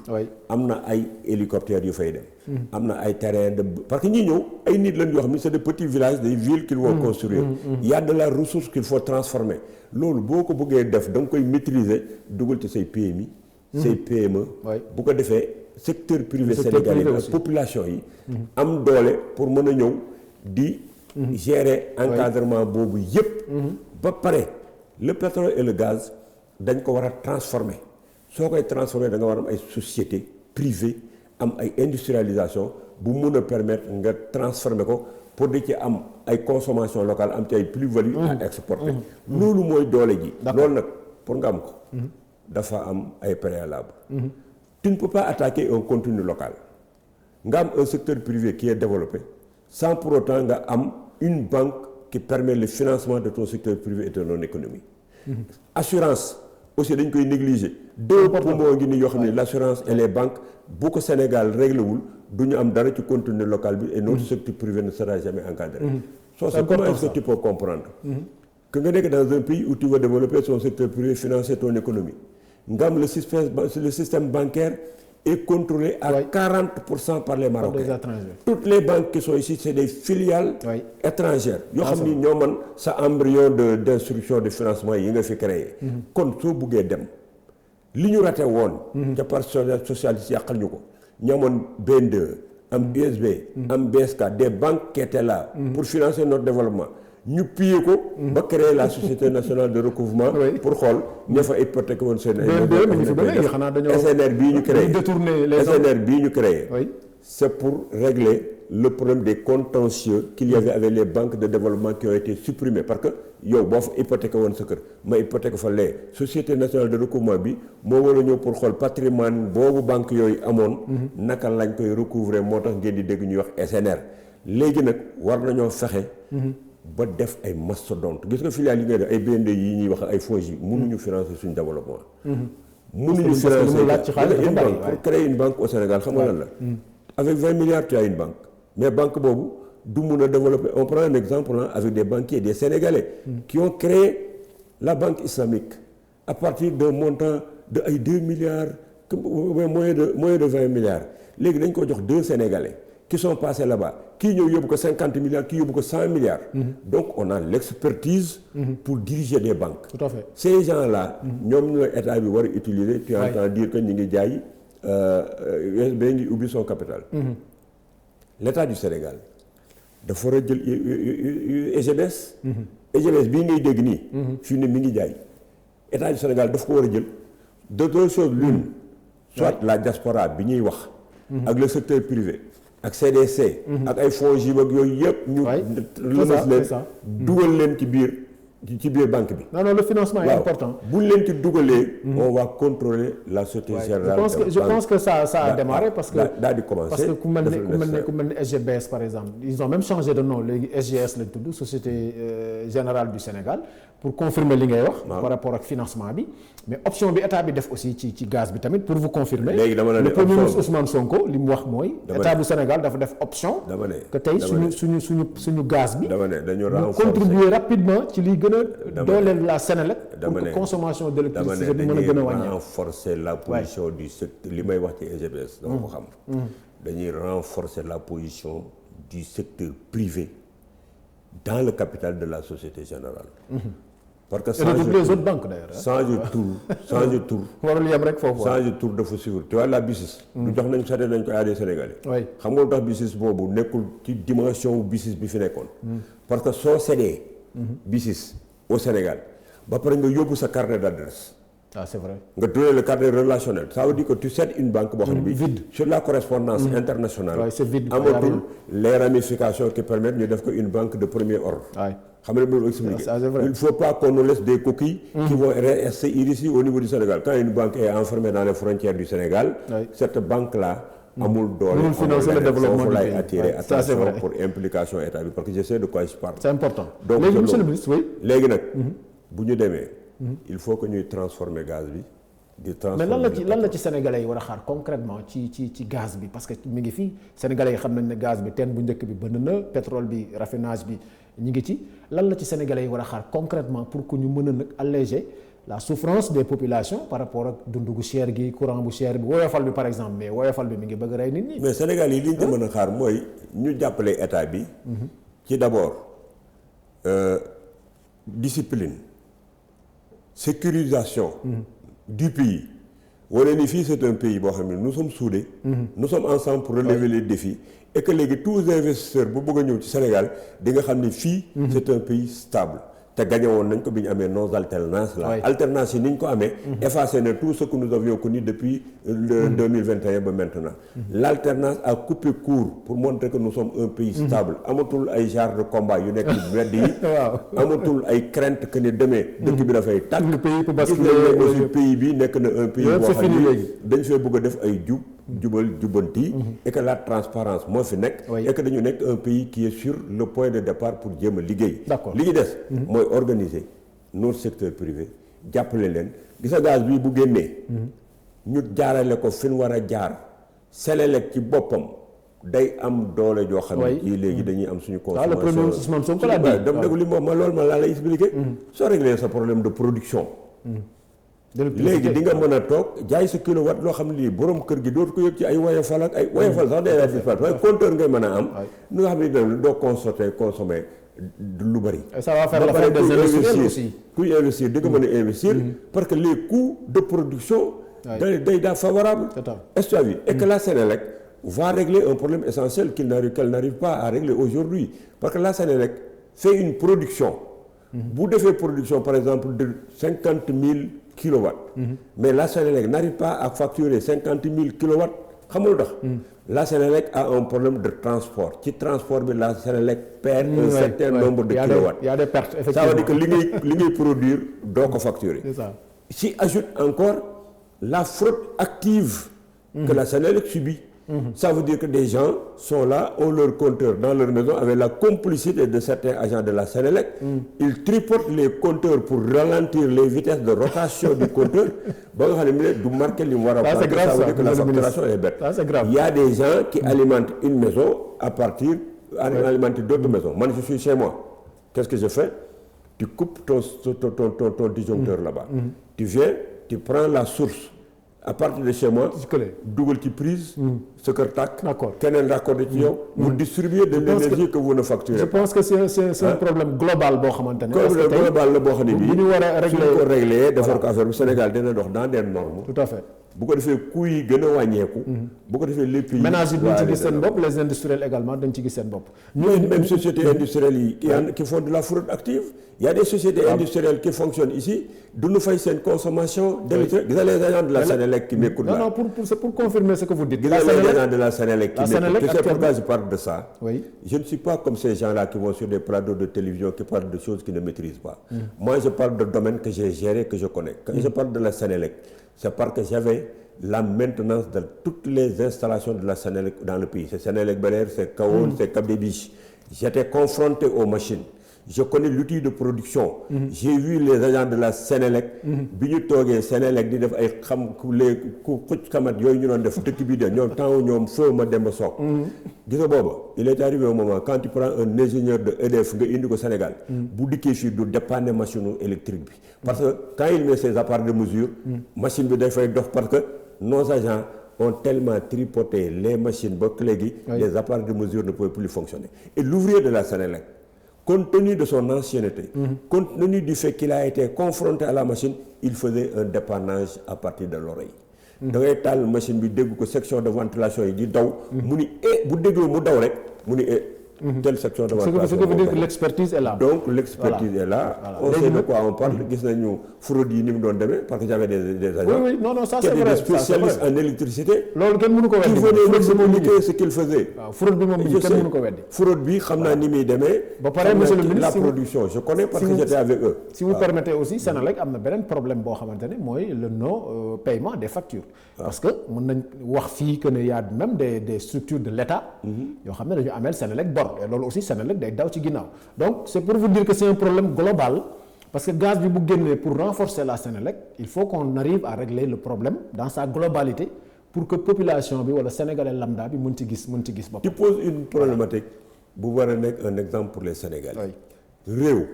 am na ay hélicoptères yu fay dem am na ay terrain de parce que ñi ñëw ay nit lañ yoo xam ne c'est des petits villages des villes qu'ils vont construire il y a de la ressource qu'il faut transformer loolu boo ko bëggee def da nga koy maîtriser dugal ci say PMI say PME bu ko defee secteur privé sénégalais ak population yi am doole pour mën a ñëw di gérer encadrement boobu yépp ba pare le pétrole et le gaz dañ ko war a transformer soo koy transformer da nga war a am ay société privée am ay industrialisation bu mun a permettre nga transformer ko pour di ci am ay consommation locale am ci ay plus-value à exporter loolu mooy doole ji loolu nag pour nga am ko dafa am ay préalable tu ne peux pas attaquer un contenu local nga am un secteur privé qui est développé sans pour autant nga am une banque qui permet le financement de ton secteur privé et de ton économie assurance aussi dañ koy négliger deux poumons ngi ni yoo xam ne l'assurance et les banques bu ko Sénégal réglé wul du ñu am dara ci contenu local bi et notre secteur privé ne sera jamais encadré comment est-ce que tu peux comprendre que nga nekk dans un pays où tu veux développer son secteur privé financer ton économie nga am le système bancaire est contrôlé à 40% par les Marocains. Toutes les banques qui sont ici, c'est des filiales étrangères. Yoo xam ni ñoo man sa embryon d'instruction de financement yi nga fi créé. kon soo buggee dem li ñu raté woon. ca parti socialiste yàqal ñu ko. ñu amoon BND am USB. am BSK des banques qui étaient là. pour financer notre développement. ñu pillé ko. ba créer la société nationale de recouvrement. pour xool ña fa hypothèque woon seen. SNR bii ñu créé SNR bii ñu créé. c'est pour régler le problème des contentieux qu'il y avait avec les banques de développement qui ont été supprimées parce que yow boo fa hypothèque woon sa kër ma hypothèque fa lee société nationale de recouvrement bi moo war a ñëw pour xool patrimoine boobu banque yooyu amoon. naka lañ koy recouvrer moo tax ngeen di dégg ñuy wax SNR léegi nag war nañoo fexe. ba def ay mastodonte gis nga filiale yi ngay def ay BND yi ñuy wax ay FONGI mënuñu financer suñu développement. mënuñu financer une banque pour créer une banque au Sénégal xam nga lan la. avec 20 milliards tu as une banque mais banque boobu du mun a développer on prend un exemple avec des banquiers des Sénégalais. qui ont créé la banque islamique à partir d'un montant de ay 2 milliards moins de 20 milliards léegi dañ ko jox 2 Sénégalais. qui sont passés là-bas kii ñëw yóbbu ko 50 milliards kii yóbbu ko 100 milliards. donc on a l'expertise. pour diriger des banques. tout à fait ces gens-là. ñoom la état bi war a utiliser. tu entends dire que ñu ngi jaay USB ngi ubbi son capital. l'état du Sénégal dafa war a jël EGBS. EGBS bii ngay dégg nii. fii ne mi ngi jaay état du Sénégal daf ko war a jël de deux choses l'une. soit la diaspora bi ñuy wax. ak le secteur privé. ak CDC. ak ay fonds yi ak yooyu yëpp. ñu lëmas leen dugal leen ci biir banque bi. non le financement est important. bu leen ci dugalee. on va contrôler la société générale. je pense que ça a démarré parce que daal di commencer. parce que ku mel ni SGBS par exemple ils ont même changé de nom léegi SGS lañ tudd Société Générale du Sénégal pour confirmer li ngay wax. par rapport ak financement bi. mais option bi état bi def aussi ci gaz bi tamit pour vous confirmer. léegi dama la ne le premier ministre Ousmane Sonko li mu wax mooy. état du Sénégal dafa def option. que tey suñu gaz bi. dama ne dañu contribuer rapidement ci liy gën a dooleel la Sénélec. pour que consommation d'électricité bi mën a gën a wàññi. renforcer la position du secteur li may wax ci EGBS. dama ko xam. dañuy renforcer la position du secteur privé dans le capital de la Société Générale. parce que toutes les autres banques d'ailleurs. changer tour. warul yem rek foofu. changer tour dafa suivre tu vois la BICIS. du jox nañ sate nañ ko à des Sénégalais. xam nga lu tax BICIS boobu nekkul ci dimension BICIS bi fi nekkoon. parce que soo cédee. BICIS au Sénégal ba pare nga yóbbu sa carnet d'adresse. c'est vrai. nga donner le carnet relationnel ça veut dire que tu cèdes une banque boo xam ne bi sur la correspondance internationale. amatul les ramifications qui permettent ñu def ko une banque de premier ordre. xam nga loolu expliqué il faut pas qu'on nous laisse des coquilles. qui vont rester ici au niveau du Sénégal quand une banque est enfermée dans les frontières du Sénégal. cette banque là. amul doole mënul financer le développement du pays. foofu lay attirer attention pour implication état bi parce que je sais de quoi je parle. c'est important. donc léegi monsieur le ministre oui. léegi nag bu ñu demee. il faut que ñuy transformer gaz bi. mais lan la ci sénégalais yi war a xaar concrètement ci gaz bi parce que mi ngi fii sénégalais yi xam nañ ne gaz bi teen bu njëkk bi bënn na pétrole bi raffinage bi ñu ngi ci lan la ci sénégalais yi war a xaar concrètement pour que ñu mën a nag alléger la souffrance des populations par rapport ak dundu gu cher gi courant bu cher bi woyofal bi par exemple mais woyofal bi mi ngi bëgg rey nit ñi. mais Sénégal yi li ñu mën a xaar mooy ñu jàppale état bi. ci d'abord discipline sécurisation. du pays. wane ni fii c'est un pays boo xam ne nous sommes soudés. nous sommes ensemble pour relever les défis. et que léegi tous les investisseurs bu bëgg a ñëw ci Sénégal di nga xam ni fii. c'est un pays stable. te gagné woon nañ ko bi ñu amee nos alternances là. alternance yi ni ñu ko amee. effacé na tout ce que nous avions connu depuis le 2021 ba maintenant. L'alternance a coupé court pour montrer que nous sommes un pays stable. amatul ay genre de combat yu nekk ci mbedd yi. amatul ay crainte que ni demee. dëkk bi dafay tàkk. gis nañ ne aussi pays bi nekk na un pays boo xam ni dañ fee bëgg a def ay jubal jubbanti. et que la transparence moo fi nekk. et que dañu nekk un pays qui est sur le point de départ pour jéem a liggéey. li ñu des mooy organiser notre secteur privé jàppale leen gis nga gaz bii bu génnee. ñu jaarale ko fi ñu war a jaar. Senelec ci boppam day am doole joo xam ne kii léegi dañuy am suñu consommation. le premier Ousmane Sonko laa di dem déglu li ma loolu ma laa lay expliquer. soo réglé sa problème de production. léegi di nga mën a toog jaay sa kilowatt loo xam ne lii borom kër gi dootu ko yëg ci ay woyofal ak ay woyofal sax day disparaître waaye compteur ngay mën a am. nu nga xam ne doo consommer lu bari. ça va faire l'affaire des investisseurs aussi. kuy investir di nga mën a investir. parce que les coûts de production. day daa favorable. est-ce que et que la Senelec va régler un problème essentiel qu'elle n'arrive pas à régler aujourd'hui parce que la Senelec fait une production. bu defee production par exemple de 50 000 kilowatts. mais la Senelec n'arrive pas à facturer 50 000 kilowatts xam nga lu tax. la Senelec a un problème de transport ci transport bi la Senelec perd un certain nombre de kilowatts. Il y a des pertes effectivement. Ça veut dire que li ngay produire doo ko facturer. C'est ça. Si ajoute encore la fraude active que la Senelec subit. Ça veut dire que des gens sont là, ont leur compteur dans leur maison avec la complicité de certains agents de la Senelec. Ils tripotent les compteurs pour ralentir les vitesses de rotation du compteur. Ba nga xam ne du marqué li mu war a marqué. Ça veut dire que la facturation est bête. Il y a des gens qui alimentent une maison à partir alimenter d'autres maisons. Moi je suis chez moi. Qu'est-ce que je fais? Tu coupes ton disjoncteur là-bas. Tu viens, tu prends la source. À partir de chez moi, dugal ci prise, ce kër tàkk, keneen raccordé ci yow, vous distribuez de l'énergie que vous ne facturez. Je pense que c'est un problème global boo xamante ne. Problème global la boo xam ne bii. bu ñu war a régler suñ ko réglé defar ko affaire bu Sénégal dina dox dans des normes. Tout à fait. bu ko defee coûts yi gën a wàññeeku. bu ko defee les pays. ménages yi dañ ci gis seen bopp les industriels également dañ ci gis seen bopp. Même sociétés industrielles yi qui font de la fraude active. Il y a des sociétés industrielles qui fonctionnent ici duñu fay seen consommation d'électricité. Gis nga les agents de la Senelec qui m'écoutent là. Non, c'est pour confirmer ce que vous dites. Gis nga les agents de la Senelec qui m'écoutent. Tu sais pourquoi je parle de ça? Oui. Je ne suis pas comme ces gens-là qui vont sur des plateaux de télévision qui parlent de choses qu'ils ne maîtrisent pas. Moi, je parle de domaines que j'ai gérés, que je connais. Quand je parle de la Senelec, c'est parce que j'avais la maintenance de toutes les installations de la Senelec dans le pays. C'est Senelec Bel-Air, c'est Kahone, c'est Cap des Biches. J'étais confronté aux machines. Je connais l'outil de production. J'ai vu les agents de la Senelec. bi ñu toogee Senelec di def ay xam les ku xuc xamat yooyu ñu doon def dëkk bi de ñoom temps ñoom feu ma dem ba soog. gis nga booba il est arrivé au moment quand tu prends un ingénieur de EDF nga indi ko Sénégal. bu dikkee fii du dépanner machine électrique bi. parce que quand il met ses appareils de mesure. machine bi dafay dox parce que nos agents ont tellement tripoté les machines ba léegi. les appareils de mesure ne pouvaient plus fonctionner. Et l'ouvrier de la Senelec, compte tenu de son ancienneté, compte tenu du fait qu'il a été confronté à la machine, il faisait un dépannage à partir de l'oreille. da ngay taal machine bi dégg ko section de ventilation yi di daw. mu ni bu déggoo mu daw rek mu ni telle section de ventilation. Ce qui veut dire que l'expertise est là. Donc l'expertise est là. On sait de quoi on parle. Gis nañu fraude yi ni mu doon demee parce que j'avais des agents. Oui, non, ça c'est vrai. Des spécialistes en électricité. loolu kenn mënu ko weddi. Il faut m'expliquer ce qu'il faisait. waaw fraude bi moom kenn mënu ko weddi. Fraude bi xam naa ni muy demee. ba pare monsieur le ministre la production je connais parce que j'étais avec eux. Si vous permettez aussi Senelec am na beneen problème boo xamante ne mooy le non paiement des factures. Parce que mën nañ wax fii que ne y a même des structures de l'État. yoo xam ne dañu ameel Senelec bor et loolu aussi Senelec day daw ci ginnaaw. Donc c'est pour vous dire que c'est un problème global. Parce que gaz bi bu génnee pour renforcer la Senelec il faut qu'on arrive à régler le problème dans sa globalité pour que population bi wala sénégalais lambda bi mën ci gis boppam. Tu poses une problématique bu war a nekk un exemple pour les Sénégalais. réew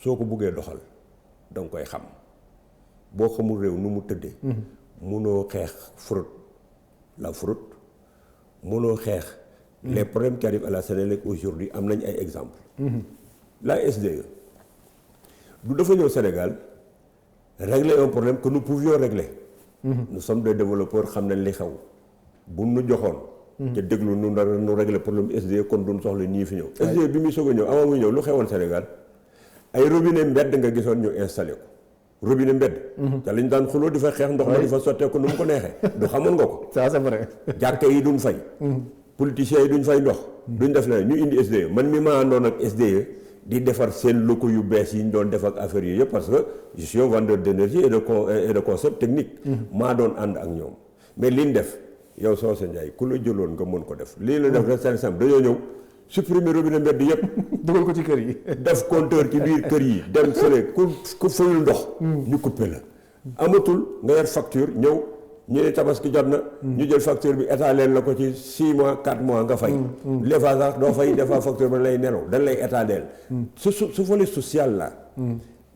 soo ko buggee doxal da nga koy xam boo xamul réew nu mu tëddee. munoo xeex la fraude munoo xeex. les problèmes qui arrivent à la Sénélec aujourd'hui am nañ ay exemples. la SDE du dafa ñëw Sénégal régler un problème que nous pouvions régler. nous sommes des développeurs xam nañ li xew bu nu joxoon. te déglu nu régler problème SDE kon duñ soxla ñii fi ñëw. SDE bi muy soog a ñëw avant muy ñëw lu xewoon Sénégal ay robinet mbedd nga gisoon ñu installé ko. robinet mbedd. te lañ daan xuloo di fa xeex ndox ma di fa sottee ko nu mu ko neexee. du xamoon nga ko. ça c'est vrai. jàkka yi duñ fay. politiciens yi duñ fay ndox. duñ def na ñu indi SDE man mi maa àndoon ak SDE di defar seen locaux yu bees yi ñu doon def ak affaire yi yëpp parce que je suis un vendeur d'énergie et de concept technique. maa doon ànd ak ñoom mais liñ def yow Socé Ndiaye ku la jëloon nga mën ko def lii la def rek c'est simple dañoo ñëw supprimer robinet mbedd yëpp. dugal ko ci kër yi. def compteur ci biir kër yi dem fële ku fayul ndox. ñu coupé la. amatul nga yor facture ñëw ñu ne tabaski jot na. ñu jël facture bi état leen la ko ci 6 mois 4 mois nga fay. des fois sax doo fay des fois facture ba lay nelaw dañ lay état deel. su volet social la.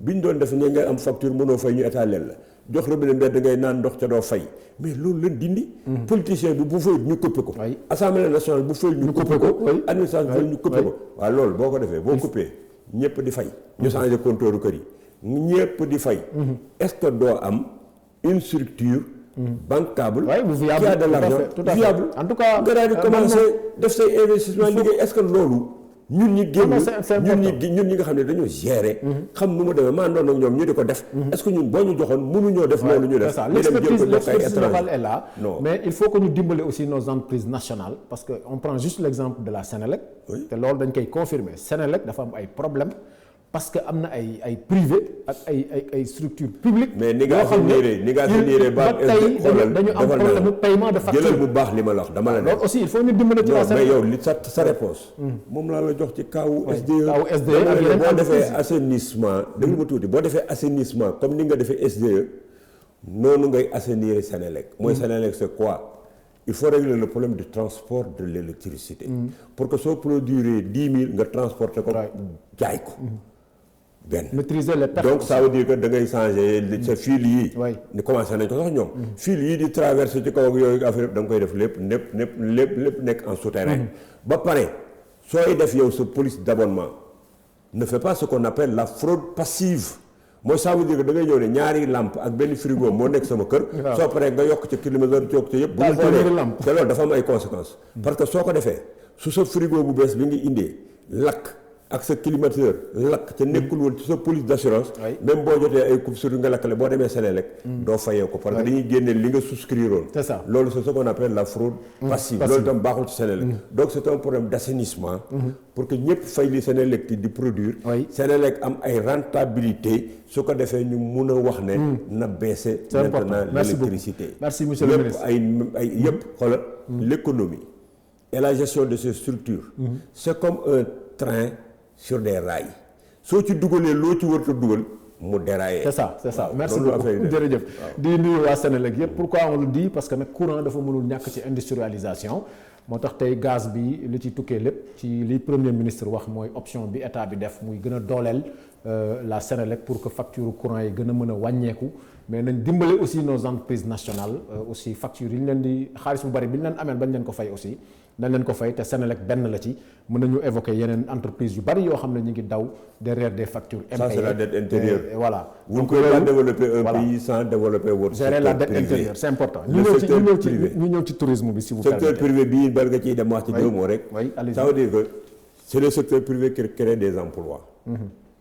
bi ñu doon def ne nga am facture mënoo fay ñu état leen la jox robinet mbedd ngay naan ndox ca doo fay mais loolu leen dindi. politicien bi bu fay ñu coupé ko. assemblée nationale bu fay ñu coupé ko. administration fay ñu coupé ko. waaw loolu boo ko defee boo coupé ñëpp di fay. ñu changé compteur kër yi ñëpp di fay. est-ce que doo am une structure. bancable. qui a de l'argent viable. en tout cas nga daal di commencer def say investissement liggéey est-ce que loolu. ñun ñi génn ñun ñi nga xam ne dañoo gérer. xam nu mu demee maa ndoon ak ñoom ñu di ko def. est-ce que ñun boo ñu joxoon mënuñoo def loolu ñu def. l'expertise locale est là. mais il faut que ñu dimbale aussi nos entreprises nationales parce que on prend juste l'exemple de la Sénélec. te loolu dañ koy confirmer Sénélec dafa am ay problèmes parce que am na ay privé ak ay structures publiques. mais ni nga assainir ba tey dañu am problème de paiement de facture. jëlal bu baax li ma la wax dama la ne. loolu aussi il faut ñu dimbale ci waa mais yow li sa réponse moom laa la jox ci kawu SDE. kawu SDE ak yeneen boo defee assainissement. dégg ma tuuti boo defee assainissement comme ni nga defee SDE noonu ngay assainir Sénélec. mooy Sénélec c'est quoi. il faut régler le problème du transport de l'électricité. pour que soo produire 10 000 nga transporter ko jaay ko. benn maîtriser les pertes. donc ça veut dire que da ngay changer sa fil yi. ni commencé nañ ko sax ñoom. fil yi di traverser ci kaw ak yooyu affaire da nga koy def lépp nekk en souterrain. ba pare sooy def yow sa police d'abonnement ne fait pas ce qu'on appelle la fraude passive. mooy ça veut dire que da ngay ñëw ne ñaari lampe ak benn frigo moo nekk sama kër. soo paree nga yokk ca climatiseur yokk ca yëpp. bu ñu xoolee te loolu dafa am ay conséquences. parce que soo ko defee su sa frigo bu bees bi nga indee lakk. ak sa climatiseur lakk ca nekkul woon ci sa police d'assurance. même boo jotee ay coupe sur nga lakkale boo demee Sénélec. doo fayee ko parce que dañuy génneel li nga souscrire woon. c'est ça loolu c'est ce qu'on appelle la fraude passive. loolu itam baaxul ci Sénélec. donc c'est un problème d'assainissement. pour que ñëpp fay li Sénélec di produire. Sénélec am ay rentabilité su ko defee ñu mun a wax ne. na baisser maintenant l'électricité. merci monsieur le ministre ay yëpp xoolal l'économie et la gestion de ces structures. c'est comme un train. sur des rails soo ci dugalee loo ci warut a dugal mu dérailler. c'est ça merci beaucoup jërëjëf. di nuyu waa Sénélec yëpp pourquoi on le dit parce que nag courant dafa mënul ñàkk ci industrialisation moo tax tey gaz bi li ci tukkee lépp ci li premier ministre wax mooy option bi état bi def muy gën a dooleel la Sénélec pour que facture courant yi gën a mën a wàññeeku mais nañ dimbale aussi nos entreprises nationales aussi facture yi ñu leen di xaalis bu bari bi ñu leen ameel bañ leen ko fay aussi. dañ leen ko fay te Sénélec benn la ci mën nañu évoquer yeneen entreprise yu bari yoo xam ne ñu ngi daw derrière des factures impayées. ça c'est la dette intérieure. voilà vous ne pouvez pas développer un pays sans développer votre gérer la dette intérieure c'est important. ñu ñëw ci tourisme bi si vous permettez. secteur privé bii bari nga ciy dem wax ci 2 mots rek. ça veut dire que c'est le secteur privé qui crée des emplois.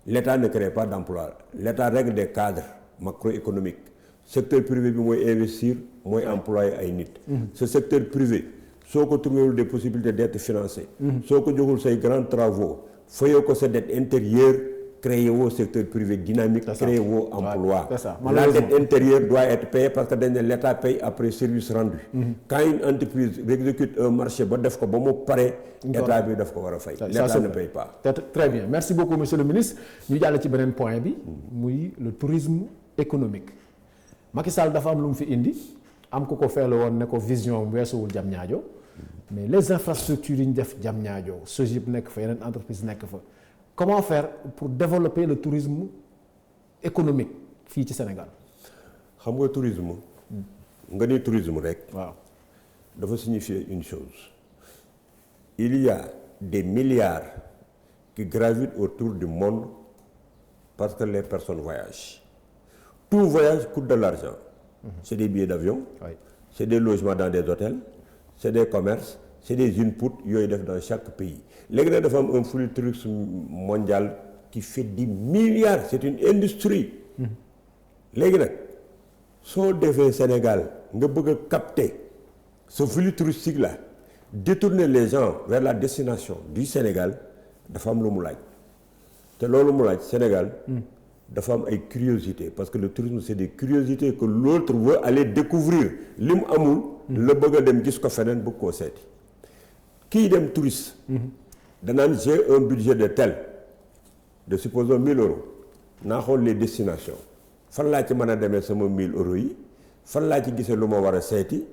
l'État ne crée pas d'emplois. l'État règle des cadres macroéconomiques. secteur privé bi mooy investir mooy employer ay nit. ce secteur privé. soo ko trouvé des possibilités d'être financé. soo ko joxul say grands travaux fayoo ko sa dette intérieure créer woo secteur privé dynamique. créer woo emploi. la dette intérieure doit être payée parce que dañ ne l'État paye après service rendu. quand une entreprise exécute un marché ba def ko ba mu pare. État bi daf ko war a fay. l'État ne paye pas. très bien merci beaucoup monsieur le ministre ñu jàll ci beneen point bi. muy le tourisme économique. Macky Sall dafa am lu mu fi indi am ku ko feelu woon ne ko vision weesuwul Diamniadio mais les infrastructures yi ñu def Diamniadio SOGIP nekk fa yeneen entreprise nekk fa comment faire pour développer le tourisme économique fii ci Sénégal. xam nga tourisme nga ni tourisme rek waaw dafa signifier une chose. Il y a des milliards qui gravitent autour du monde parce que les personnes voyagent. Tout voyage coûte de l'argent. C'est des billets d'avion, oui. C'est des logements dans des hôtels, c'est des commerces, c'est des inputs yooyu def dans chaque pays. Léegi nag dafa am un flux tourisme mondial qui fait des milliards, c'est une industrie. Léegi nag soo defee Sénégal nga bëgg a capter ce flux touristique là, détourner les gens vers la destination du Sénégal dafa am lu mu laaj te loolu mu laaj Sénégal dafa am ay curiosité parce que le tourisme c'est des curiosités que l'autre veut aller découvrir li mu amul la bëgg a dem gis ko feneen bëgg koo seeti kii dem touriste danaan j'ai un budget de tel de supposons 1000 euros naa xool les destinations fan laa ci mën a demee sama 1000 euros yi fan laa ci gisee lu ma war a seeti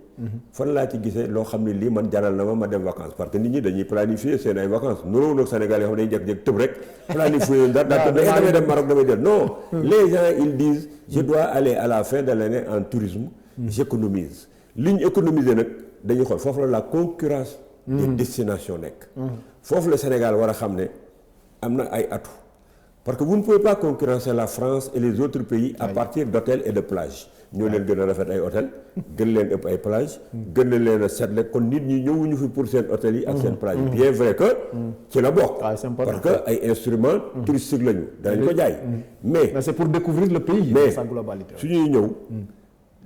fan laa ci gisee loo xam ne lii man jaral na ma dem vacances parce que nit ñi dañuy planifier seen ay vacances noonu nag Sénégal yoo xam ne dañuy jékki-jékki tëb rek planifier damay dem Maroc damay dem non les gens ils disent je dois aller à la fin de l'année en tourisme j'économise li ñu économiser nag dañuy xool foofu la concurrence des destinations nekk foofu la Sénégal war a xam ne am na ay atu parce que vous ne pouvez pas concurrencer la France et les autres pays à partir d'hôtels et de plages ñoo leen gën a rafet ay hôtel gën leen ëpp ay plage gën leen a seetle kon nit ñi ñëwuñu fi pour seen hôtel yi ak seen plage yi bien vrai que ci la bokk parce que ay instruments touristiques lañu danañ ko jaay mais c'est pour découvrir le pays dans sa globalité su ñuy ñëw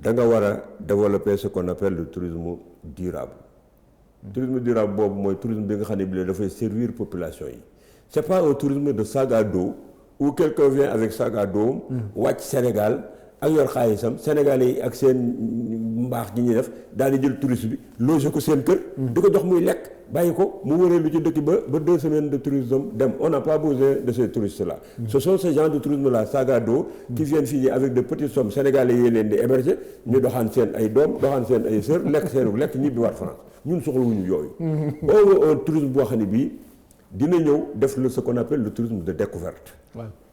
da nga war a développer ce qu'on appelle le tourisme durable tourisme durable boobu mooy tourisme bi nga xam ne bi dafay servir population yi c'est pas un tourisme de sac à dos où quelqu'un vient avec sac à dos wàcc Sénégal ak yor xaalisam Sénégalais yi ak seen mbaax gi ñuy def daal di jël touriste bi loger ko seen kër di ko jox muy lekk bàyyi ko mu wëreelu ci dëkk ba 2 semaines de tourisme dem on n'a pas besoin de ces touristes là ce sont ces gens de tourisme là sac à dos qui viennent fii avec de petites sommes Sénégalais yi leen di héberger ñu doxaan seen ay doom doxaan seen ay sœur lekk seenu lekk ñibbi waat France ñun soxlawuñu yooyu oo un tourisme boo xam ne bii dina ñëw def ce qu'on appelle le tourisme de découverte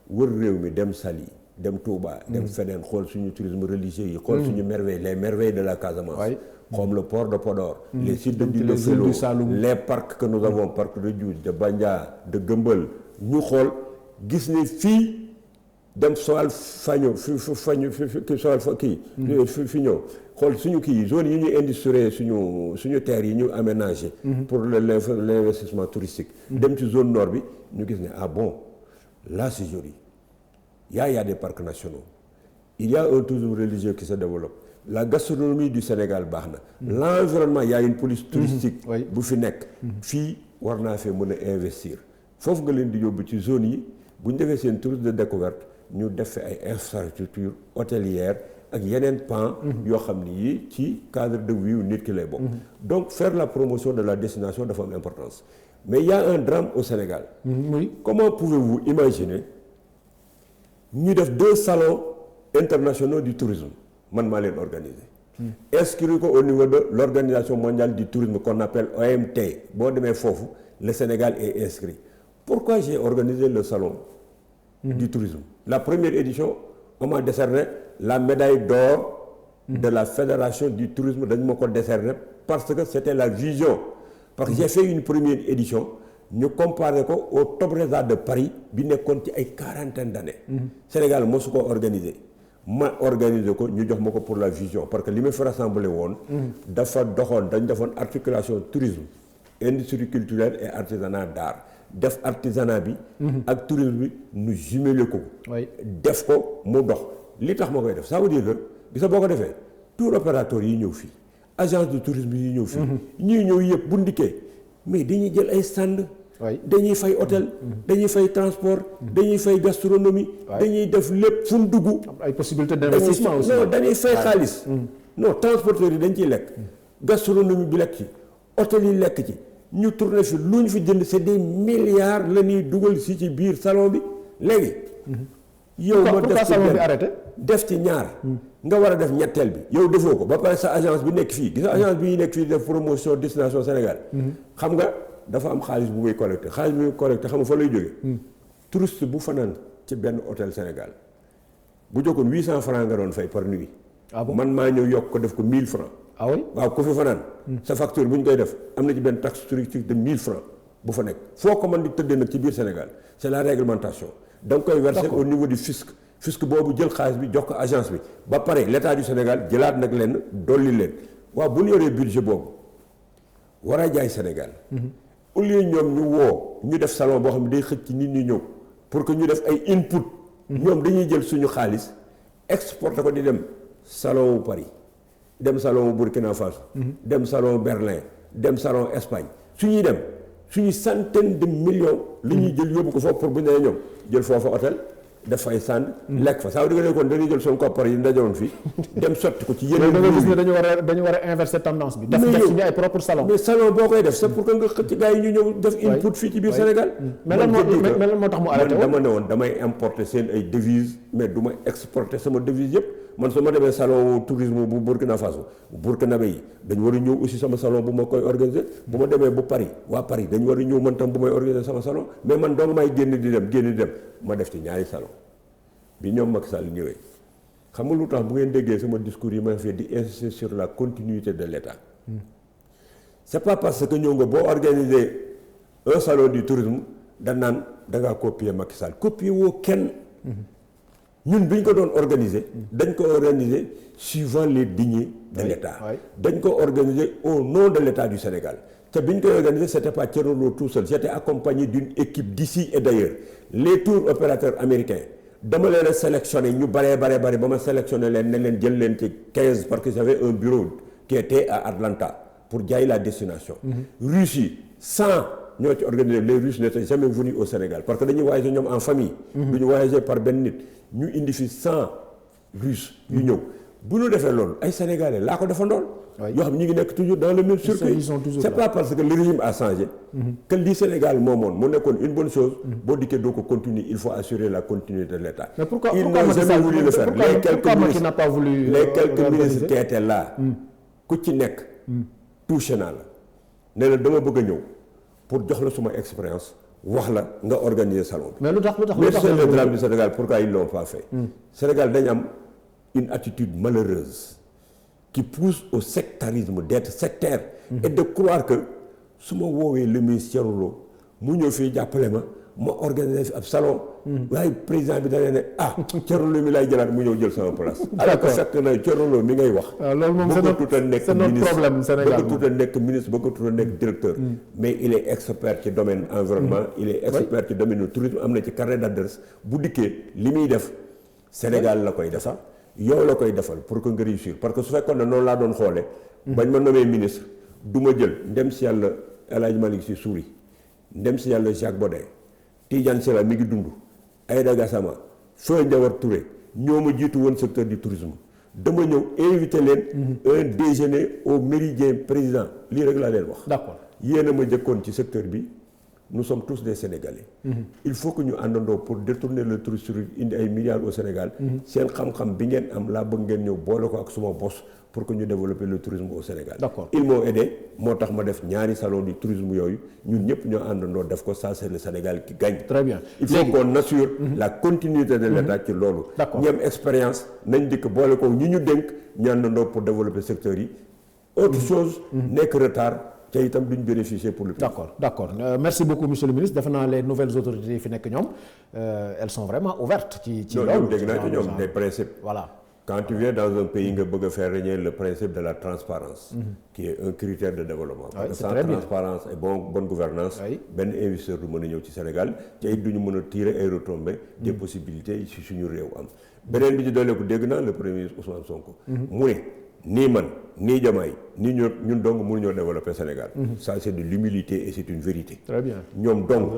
wër réew mi dem Saly dem Touba dem feneen xool suñu tourisme religieux yi xool suñu merveilles les merveilles de la Casamance comme le port de Podor les sites de Dilo Felo les parcs que nous avons parc de Djoudj de Bandia de Gëmbël ñu xool gis ne fii dem Joal Fagno fi ñëw xool suñu kii zone yi ñu industrier suñu terres yi ñu aménagé pour l'investissement touristique dem ci zone nord bi ñu gis ne ah bon là c'est joli il y a des parcs nationaux il y a un tourisme religieux qui se développe la gastronomie du Sénégal baax na l'environnement il y a une police touristique bu fi nekk fii war naa fee mën a investir foofu nga leen di yóbbu ci zone yi bu ñu defee seen tourisme de découverte ñu def fi ay infrastructures hôtelières ak yeneen pan yoo xam ni yi ci cadre de vie nit ki lay bokk donc faire la promotion de la destination dafa am importance mais il y a un drame au Sénégal comment pouvez-vous imaginer ñu def 2 salons internationaux du tourisme man maa leen organiser inscrire ko au niveau de l'organisation mondiale du tourisme qu'on appelle OMT boo demee foofu le Sénégal est inscrit pourquoi j'ai organisé le salon du tourisme la première édition on m'a décerné la médaille d'or de la fédération du tourisme dañu ma ko décerné parce que c'était la vision parce que j'ai fait une première édition ñu comparé ko au Tobreza de Paris bi nekkoon ci ay 40aine d'années Sénégal mosu ko organiser ma organiser ko ñu jox ma ko pour la vision parce que li ma fi rassemblé woon dafa doxoon dañ defoon articulation tourisme industrie culturelle et artisanat d'art def artisanat bi ak tourisme bi ñu jumelé ko def ko mu dox li tax ma koy def ça veut dire que gis nga boo ko defee tour opérateur yi ñëw fii agence de tourisme yi ñëw fii ñii ñëw yëpp bu ndikkee mais dañuy jël ay stand dañuy fay hôtel dañuy fay transport dañuy fay gastronomie dañuy def lépp fu mu dugg ay possibilités d'investissement aussi non dañuy fay xaalis non transporteurs yi dañ ciy lekk gastronomie bi lekk ci hôtel yi lekk ci ñu tourné fi lu ñu fi jënd c'est des milliards la ñuy dugal si ci biir salon bi léegi yow ma def ci benn def ci ñaar nga war a def ñetteel bi yow defoo ko ba pare sa agence bi nekk fii gis nga agence bi nekk fii def promotion destination Sénégal xam nga dafa am xaalis bu muy collecté xaalis bu muy collecté xam nga fa lay jógee touriste bu fanaan ci benn hôtel Sénégal bu jokkoon 800 francs nga doon fay par nuit Ah bon? man maa ñëw yokk ko def ko 1000 francs. Ah oui? waaw ku fi fanaan. sa facture bu ñu koy def am na ci benn taxe touristique de 1000 francs bu fa nekk foo ko mën di tëddee nag ci biir Sénégal c'est la réglementation. da nga koy verser au niveau du fisc. fisc boobu jël xaalis bi jox ko agence bi ba pare l'état du Sénégal jëlaat nag leen dolli leen waaw bu ñu yoree budget boobu war a jaay Sénégal. au lieu ñoom ñu woo ñu def salon boo xam ne day xëcc ci nit ñi ñëw pour que ñu def ay input. ñoom dañuy jël suñu xaalis exporté ko di dem salon wu Paris dem salon wu Burkina Faso. dem salon Berlin dem salon Espagne suñuy dem suñu centaine de millions. li ñuy jël yóbbu ko foofu pour bu ñu nee ñoom jël foofa hôtel. def fay sànn. lekk fa ça veut dire que kon dañuy jël son koppar yi ndajewoon fii dem sotti ko ci yeneen. da nga gis ne dañu war a inverser tendance bi. def suñu ay propre salon. mais salon boo koy def c'est pour que nga xëcc gars yi ñu ñëw def input fii ci biir Sénégal. mais lan moo tax mu arrêté woon dama ne woon damay importer seen ay devises mais du ma exporter sama devise yëpp man su ma demee salon tourisme bu Burkina Faso Burkinabé yi dañu war a ñëw aussi sama salon bu ma koy organiser bu ma demee bu Paris waa Paris dañu war a ñëw man tam bu may organiser sama salon mais man dong may génn di dem ma def ci ñaari salon bi ñoom Macky Sall ñëwee xam nga lu tax bu ngeen déggee sama discours yi ma fi di insister sur la continuité de l'État. C'est pas parce que ñëw nga boo organiser un salon du tourisme da naan da ngaa copier Macky Sall copier woo kenn. ñun bi ñu ko doon organiser. dañ ko organiser suivant les deniers de l'État. dañ ko organiser au nom de l'État du Sénégal. te bi ñu koy organiser c'était pas Thierno Lo tout seul j'étais accompagné d'une équipe d'ici et d'ailleurs les tours opérateurs américains. dama leen a sélectionné ñu bare ba ma sélectionné leen ne leen jël leen ci 15 parce que j'avais un bureau qui était à Atlanta pour jaay la destination. Russie 100 ñoo ci organisé les Russes n'étaient jamais venus au Sénégal parce que dañuy voyager ñoom en famille. du ñu voyager par benn nit ñu indi fi 100 Russes yu ñëw bu ñu defee loolu ay Sénégalais laa ko defandool yoo xam ñu ngi nekk toujours dans le même circuit. C'est pas parce que le régime a changé. que li Sénégal moomoon mu nekkoon une bonne chose. boo dikkee doo ko continuer il faut assurer la continuité de l'État. mais pourquoi ils n'ont jamais voulu le faire. les quelques ministres qui étaient là. ku ci nekk. touché naa la. ne la dama bëgg a ñëw pour jox la suma expérience wax la nga organiser salon bi. mais lu tax le drame du Sénégal pourquoi ils l'ont pas fait. Sénégal dañ am une attitude malheureuse. qui pousse au sectarisme d'être sectaire. et de croire que su ma woowee le ministre Thierno Lo mu ñëw fii jàppale ma organiser fi ab salon. waaye président bi da ne Thierno Lo mi lay jëlaat mu ñëw jël sama place. alors que fekk na Thierno Lo mi ngay wax. loolu moom c'est notre problème Sénégal bëggatut a nekk ministre bëggatut a nekk directeur. mais il est expert ci domaine environnement. il est expert ci domaine tourisme am na ci carnet d'adresse bu dikkee li muy def Sénégal la koy defal. yow la koy defal pour que nga réussir parce que su fekkoon ne noonu laa doon xoolee. bañ ma nommé ministre du ma jël ndem si yàlla El Hadj Malick Sy Souris ndem si yàlla Jacques Bodin Tidiane Sylla mi ngi dund Aïda Gassama Foy Ndiawar Touré ñoo ma jiitu woon secteur du tourisme dama ñëw invité leen. un déjeuner au Méridien président lii rek laa leen wax. d'accord yéen a ma jëkkoon ci secteur bi. nous sommes tous des Sénégalais. il faut que ñu àndandoo pour détourner le tourisme indi ay milliards au Sénégal. seen xam-xam bi ngeen am laa bëgg ngeen ñëw boole ko ak suma bos pour que ñu développer le tourisme au Sénégal. D'accord. ils m'ont aidé moo tax ma def ñaari salon du tourisme yooyu ñun ñëpp ñoo àndandoo def ko ça c'est le Sénégal qui gagne. très bien il faut qu'on assure la continuité de l'État ci loolu. D'accord. ñi am expérience nañ dikk boole ko ñi ñu dénk ñu àndandoo pour développer secteur yi. autre chose nekk retard. te itam duñ bénéficier pour le pays. d'accord merci beaucoup monsieur le ministre defe naa les nouvelles autorités yi fi nekk ñoom elles sont vraiment ouvertes ci loolu. ñoom dégg naa ci ñoom des principes. voilà quand tu viens dans un pays nga bëgg a faire régner le principe de la transparence qui est un critère de développement. parce que sans transparence et bonne gouvernance benn investisseur du mën a ñëw ci Sénégal te it duñu mën a tirer ay retombées des possibilités ci suñu réew am beneen bi ci dooleeku dégg naa le premier ministre Ousmane Sonko mu ne nii man nii Diomaye nii ñun dong mënuñoo développer Sénégal. ça c'est de l'humilité et c'est une vérité. très bien ñoom donc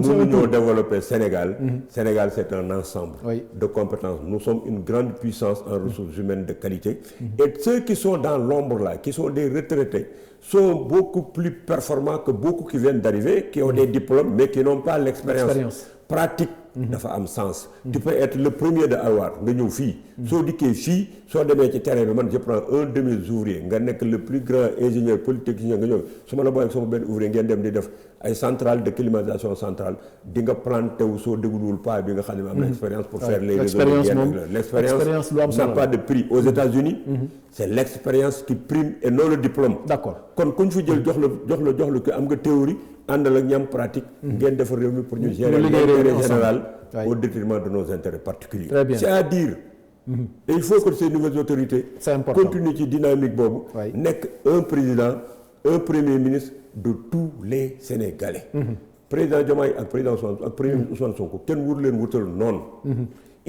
mënuñoo développer Sénégal. Sénégal c'est un ensemble. de compétences nous sommes une grande puissance en ressources humaines de qualité. et ceux qui sont dans l'ombre là qui sont des retraités sont beaucoup plus performants que beaucoup qui viennent d'arriver qui ont des diplômes mais qui n'ont pas l'expérience pratique dafa am sens. Tu peux être le premier de Alwar nga ñëw fii. soo dikkee fii soo demee ci terrain bi man je prends un de mes ouvriers nga nekk le plus grand ingénieur polytechnicien nga ñëw su ma la booleeg sama benn ouvrier ngeen dem di def ay centrale de climatisation centrale di nga planté wu soo dégluwul pas bi nga xam ne am na expérience pour faire les réseaux de l'expérience n'a pas de prix aux États-Unis c'est l'expérience qui prime et non le diplôme. D'accord. kon ku ñu fi jël jox la ko am nga théorie àndal ak ñam pratique. ngeen defar réew mi pour ñu gérer l'intérêt général au détriment de nos intérêts particuliers. Très bien. C'est-à-dire et il faut que ces nouvelles autorités continuent ci dynamique boobu. nekk un président un premier ministre de tous les Sénégalais. président Diomaye ak président premier ministre Ousmane Sonko kenn wur leen wutal noonu.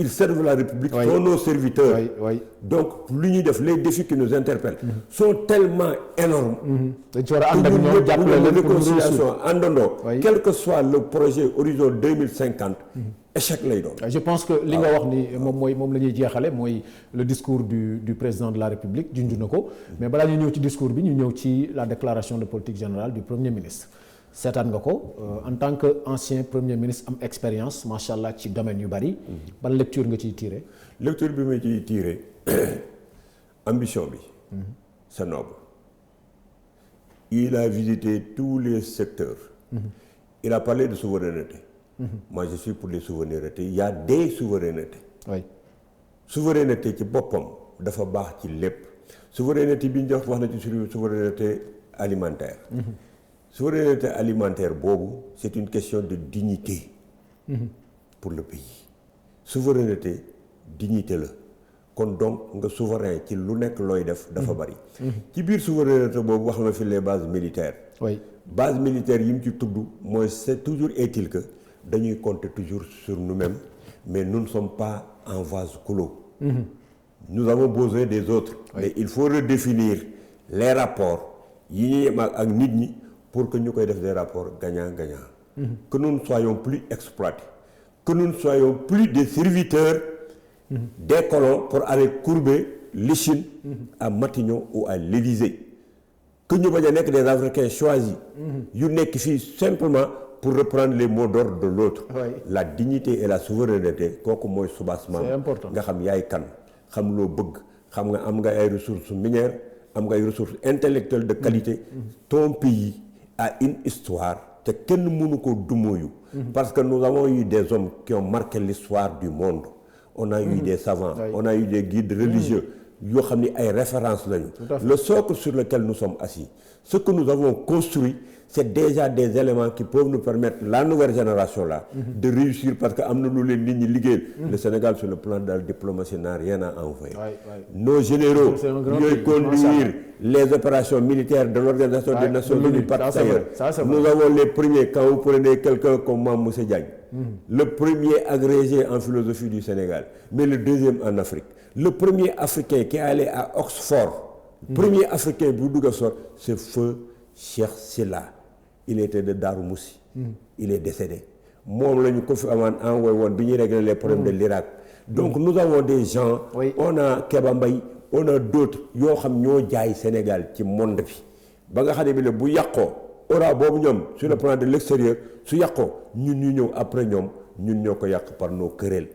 Ils servent la République, sont nos serviteurs. Donc, les défis qui nous interpellent sont tellement énormes. Quel que soit le projet Horizon 2050, échec lay doon. Je pense que li nga wax ni moom la ñuy jeexale mooy le discours du président de la République junj na ko mais balaa ñu ñëw ci discours bi ñu ñëw ci la déclaration de politique générale du Premier ministre. seetaan nga ko en tant que ancien premier ministre am expérience macha allah ci domaine yu bari. ban lecture nga ciy tiré. lecture bi ma ciy tiré ambition bi. c'est noble. il a visité tous les secteurs. il a parlé de souveraineté. moi je suis pour les souverainetés il y a des souverainetés. oui. souveraineté ci boppam dafa baax ci lépp souveraineté bi ñu wax na ci souveraineté alimentaire. Souveraineté alimentaire boobu c'est une question de dignité pour le pays. Souveraineté dignité la kon donc nga souverain ci lu nekk looy def dafa bari. ci biir souveraineté boobu wax na fi les bases militaires. oui bases militaires yi mu ci tudd mooy c'est toujours est-il que dañuy compter toujours sur nous-mêmes mais nous ne sommes pas en vase clos. Nous avons besoin des autres. mais il faut redéfinir les rapports yi ñuy am ak nit ñi. pour que ñu koy def des rapports gagnant-gagnant. Que nous ne soyons plus exploités. Que nous ne soyons plus des serviteurs des colons pour aller courber l'échine à Matignon ou à l'Élysée. Que ñu bañ a nekk des Africains choisis. yu nekk fii simplement pour reprendre les mots d'ordre de l'autre. La dignité et la souveraineté kooku mooy soubassement. C'est important. nga xam yaay kan xam loo bëgg xam nga am nga ay ressources minières am nga ay ressources intellectuelles de qualité. Ton pays a une histoire te kenn mënu ko dumóoyu parce que nous avons eu des hommes qui ont marqué l'histoire du monde. On a eu des savants, on a eu des guides religieux yoo xam ni ay références lañu. Le socle sur lequel nous sommes assis, ce que nous avons construit, c'est déjà des éléments qui peuvent nous permettre, la nouvelle génération là, de réussir parce que am na lu leen nit ñi liggéeyal. Le Sénégal sur le plan de la diplomatie n'a rien à envoyer. Nos généraux ñooy conduire les opérations militaires de l'Organisation des Nations Unies par ailleurs. Nous avons les premiers, quand vous prenez quelqu'un comme Moussa Diagne, le premier agrégé en philosophie du Sénégal, mais le deuxième en Afrique. Le premier Africain qui est allé à Oxford, premier Africain bu dugg Oxford, c'est feu Cheikh Sylla. Il était de Darou Moussi. Il est décédé. Moom la ñu ko fi amaan envoyé woon bi ñuy régler les problèmes de l'Irak. Donc nous avons des gens, on a Kéba Mbaye, on a d'autres yoo xam ñoo jaay Sénégal ci monde bi ba nga xam ne bi la bu yàqoo aura boobu ñoom sur le plan de l'extérieur su yàqoo ñun ñu ñëw après ñoom ñun ñoo ko yàq par nos querelles,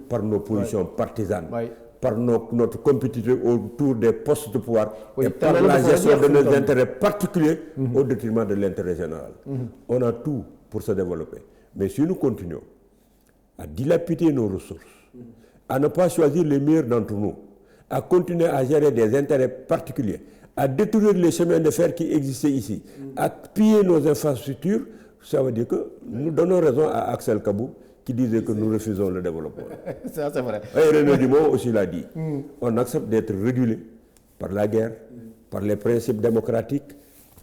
par nos positions partisanes, par notre compétition autour des postes de pouvoir et par la gestion de nos intérêts particuliers au détriment de l'intérêt général. On a tout pour se développer. Mais si nous continuons à dilapider nos ressources, à ne pas choisir les meilleurs d'entre nous, à continuer à gérer des intérêts particuliers, à détruire les chemins de fer qui existaient ici, à piller nos infrastructures, ça veut dire que nous donnons raison à Axel Kabou qui disait que nous refusons le développement. Ça, c'est vrai. Et René Dumont aussi l'a dit. On accepte d'être régulé par la guerre, par les principes démocratiques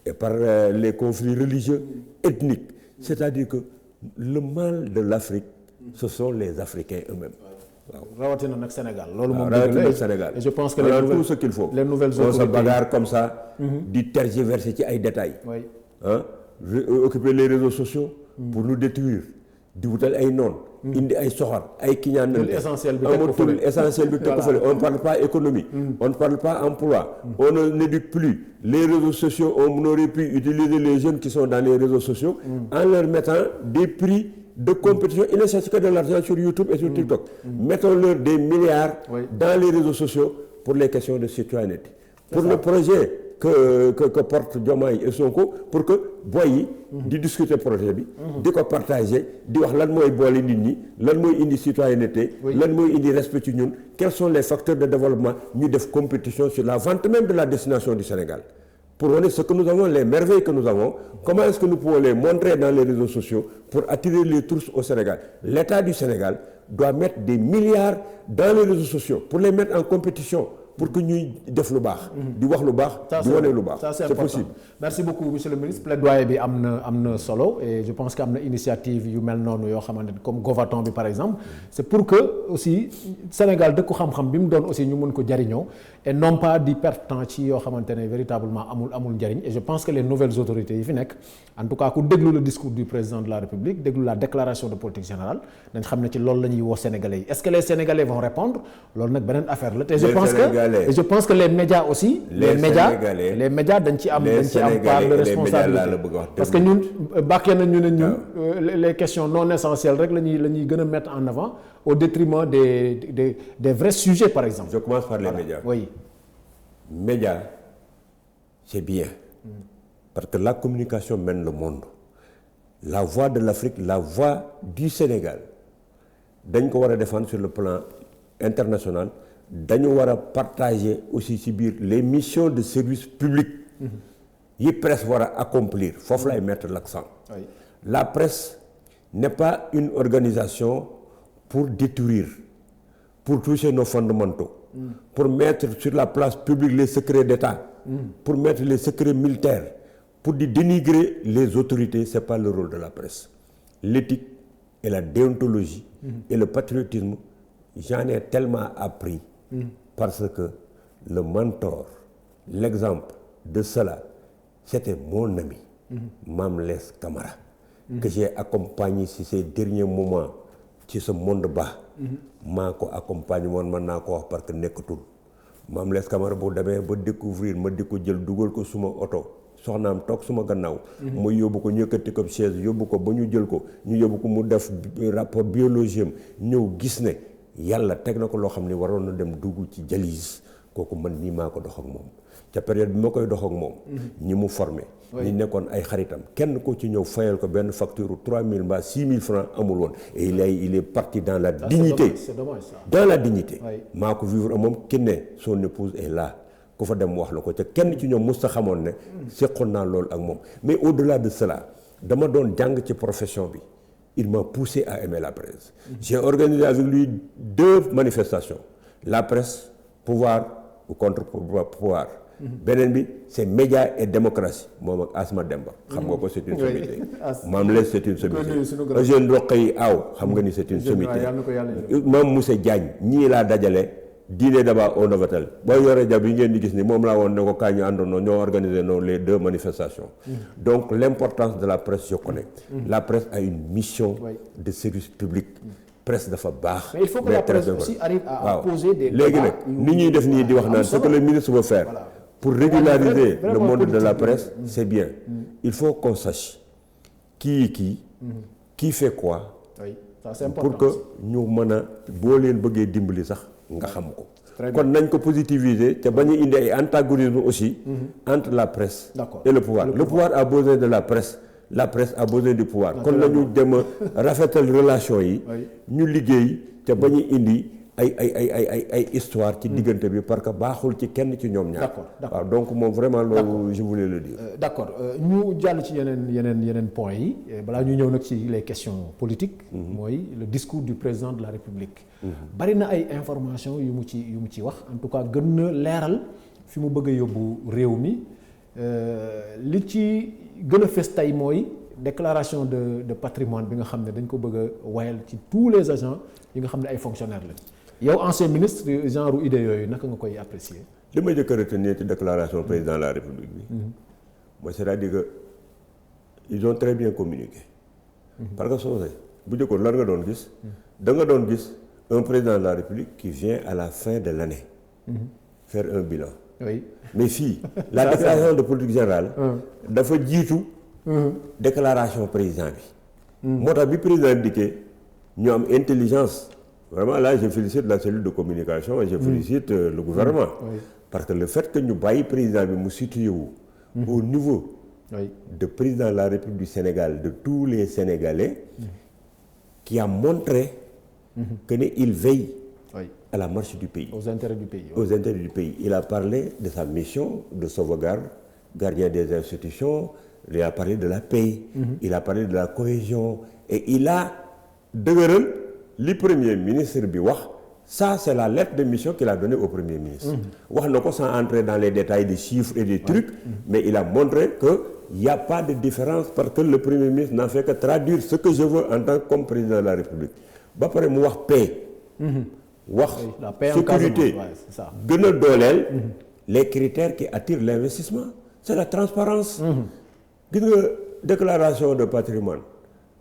et par les conflits religieux, ethniques. C'est-à-dire que le mal de l'Afrique, ce sont les Africains eux-mêmes. rawatina nag Sénégal loolu moom rawatina Sénégal et je pense que on a tout ce qu'il faut. Les nouvelles on autorités se bagarre comme ça di tergiverser ci ay détails occuper les réseaux sociaux pour nous détruire di wutal ay noon indi ay soxor ay kiñaan l'essentiel bi teg ko fële on ne parle pas économie on ne parle pas emploi on n'éduque plus les réseaux sociaux on aurait pu utiliser les jeunes qui sont dans les réseaux sociaux en leur mettant des prix de compétition. Ils ne cherchent que de l'argent sur YouTube et sur TikTok. Mettons-leur des milliards dans les réseaux sociaux pour les questions de citoyenneté. Pour le projet que porte Diomaye et Sonko, pour que boy yi di discuter projet bi di ko partager di wax lan mooy boole nit ñi lan mooy indi citoyenneté lan mooy indi respect ci ñun, quels sont les facteurs de développement, ñu def compétition sur la vente même de la destination du Sénégal pour voir ce que nous avons, les merveilles que nous avons, comment est-ce que nous pouvons les montrer dans les réseaux sociaux pour attirer les touristes au Sénégal. L'État du Sénégal doit mettre des milliards dans les réseaux sociaux pour les mettre en compétition, pour que ñuy def lu baax di wax lu baax di wane lu baax. C'est possible. Merci beaucoup monsieur le ministre. Plaidoyer bi am na solo et je pense que am na initiative yu mel noonu yoo xamante ne comme Govaton bi par exemple c'est pour que aussi Sénégal dëkku xam-xam bi mu doon aussi ñu mën ko jariñoo et non pas di perdre temps ci yoo xamante ne véritablement amul njariñ. Et je pense que les nouvelles autorités yi fi nekk en tout cas ku déglu le discours du président de la République déglu la déclaration de politique générale dañ xam ne ci loolu la ñuy woo Sénégalais yi. Est-ce que les Sénégalais vont répondre loolu nag beneen affaire la. te je pense que les médias aussi. les médias dañ ci am part de responsabilité parce que ñun bàkkee na ñu ne ñun les questions non essentielles rek la ñuy gën a mettre en avant au détriment des vrais sujets par exemple. Je commence par les médias. Oui. Médias, c'est bien parce que la communication mène le monde. La voix de l'Afrique, la voix du Sénégal dañ ko war a défendre sur le plan international. Dañu war a partager aussi ci biir les missions de service public yi presse war a accomplir. Foofu lay mettre l'accent. La presse n'est pas une organisation pour détruire, pour toucher nos fondamentaux, pour mettre sur la place publique les secrets d'État, pour mettre les secrets militaires, pour dénigrer les autorités. C'est pas le rôle de la presse. L'éthique et la déontologie et le patriotisme, j'en ai tellement appris parce que le mentor, l'exemple de cela, c'était mon ami, Mame Less Camara, que j'ai accompagné ci ces derniers moments ci ce monde bas. maa ko accompagné woon mën naa ko wax parce que nekkatul. Mame Less Camara bu demee ba découvrir ma di ko jël dugal ko suma oto soxnaam toog suma gannaaw. ma yóbbu ko ñëkkati ko chaise yóbbu ko ba ñu jël ko ñu yóbbu ko mu def rapport biologie am ñëw gis ne yàlla teg na ko loo xam ne waroon na dem dugg ci dialyse kooku man nii maa ko dox ak moom ca période bi ma koy dox ak moom. ñi mu formé. ñi nekkoon ay xaritam kenn ko ci ñëw fayal ko benn facture 3000 mbaa 6000 francs amul woon. et il est parti dans la dignité. C'est dommage ça. Dans la dignité. maa ko vivre ak moom ki ne son épouse est là ku fa dem wax la ko ca kenn ci ñoom mos ta xamoon ne. seqoon naa loolu ak moom mais au-delà de cela dama doon jàng ci profession bi. Il m'a poussé à aimer la presse. J'ai organisé avec lui 2 manifestations. La presse, pouvoir ou contre-pouvoir. Beneen bi c'est médias et démocratie moom ak Asma Demba. xam nga ko c'est une sommité. Mame Less c'est une sommité. Eugène Rokhaya Aw xam nga ni c'est une sommité. Mame Moussa Diagne ñii laa dajale dîner d'abord au Novotel boo yoree jab yi ngeen di gis ni moom laa woon ne ko kaa ñu àndoon ñoo organisé noonu les 2 manifestations. Donc l'importance de la presse je connais. La presse a une mission de service public. Presse dafa baax. Mais il faut que la presse aussi arrive à poser des débats. léegi nag ni ñuy def nii di wax naan ce que le ministre veut faire pour régulariser le monde de la presse c'est bien. Il faut qu'on sache qui fait quoi. Oui, ça c'est important. Pour que ñu mën a boo leen bëggee dimbali sax nga xam ko. kon nañ ko positiviser te bañ a indi ay antagonisme aussi. entre la presse. Et le pouvoir. Le pouvoir a besoin de la presse. La presse a besoin du pouvoir. kon nañu dem a rafetal relation yi. ñu liggéey te bañ a indi ay histoire ci diggante bi parce que baaxul ci kenn ci ñoom ñaar. D'accord. waaw donc moom vraiment loolu je voulais le dire. D'accord ñu jàll ci yeneen points yi balaa ñu ñëw nag ci les questions politiques. mooy le discours du président de la République. bari na ay informations yu mu ci wax en tout cas gën na leeral fi mu bëgg a yóbbu réew mi li ci gën a fës tey mooy déclaration de patrimoine bi nga xam ne dañ ko bëgg a wayal ci tous les agents yi nga xam ne ay fonctionnaires lañ. yow ancien ministre genre idée yooyu naka nga koy apprécier. li ma jëkk a retenir ci déclaration président de la République bi. mooy c'est-à-dire que ils ont très bien communiqué. parce que soo bu jëkkoon lan nga doon gis. da nga doon gis un président de la République qui vient à la fin de l'année. faire un bilan. Oui. Mais fii la déclaration de politique générale. dafa jiitu. déclaration président bi. moo tax bi président dikkee ñu am intelligence vraiment là je félicite la cellule de communication et je félicite le gouvernement parce que le fait que ñu bàyyi président bi mu situé wu au niveau de président de la République du Sénégal de tous les Sénégalais qui a montré que il veille à la marche du pays. Aux intérêts du pays. Aux intérêts du pays. Il a parlé de sa mission de sauvegarde, gardien des institutions, il a parlé de la paix, il a parlé de la cohésion et il a dëgëral li premier ministre bi wax ça c'est la lettre de mission qu'il a donnée au premier ministre. wax na ko sans entrer dans les détails des chiffres et des trucs, mais il a montré que il n'y a pas de différence parce que le premier ministre n'a fait que traduire ce que je veux en tant que président de la République. ba pare mu wax paix. wax sécurité gën a dooleel les critères qui attirent l'investissement c'est la transparence gis nga déclaration de patrimoine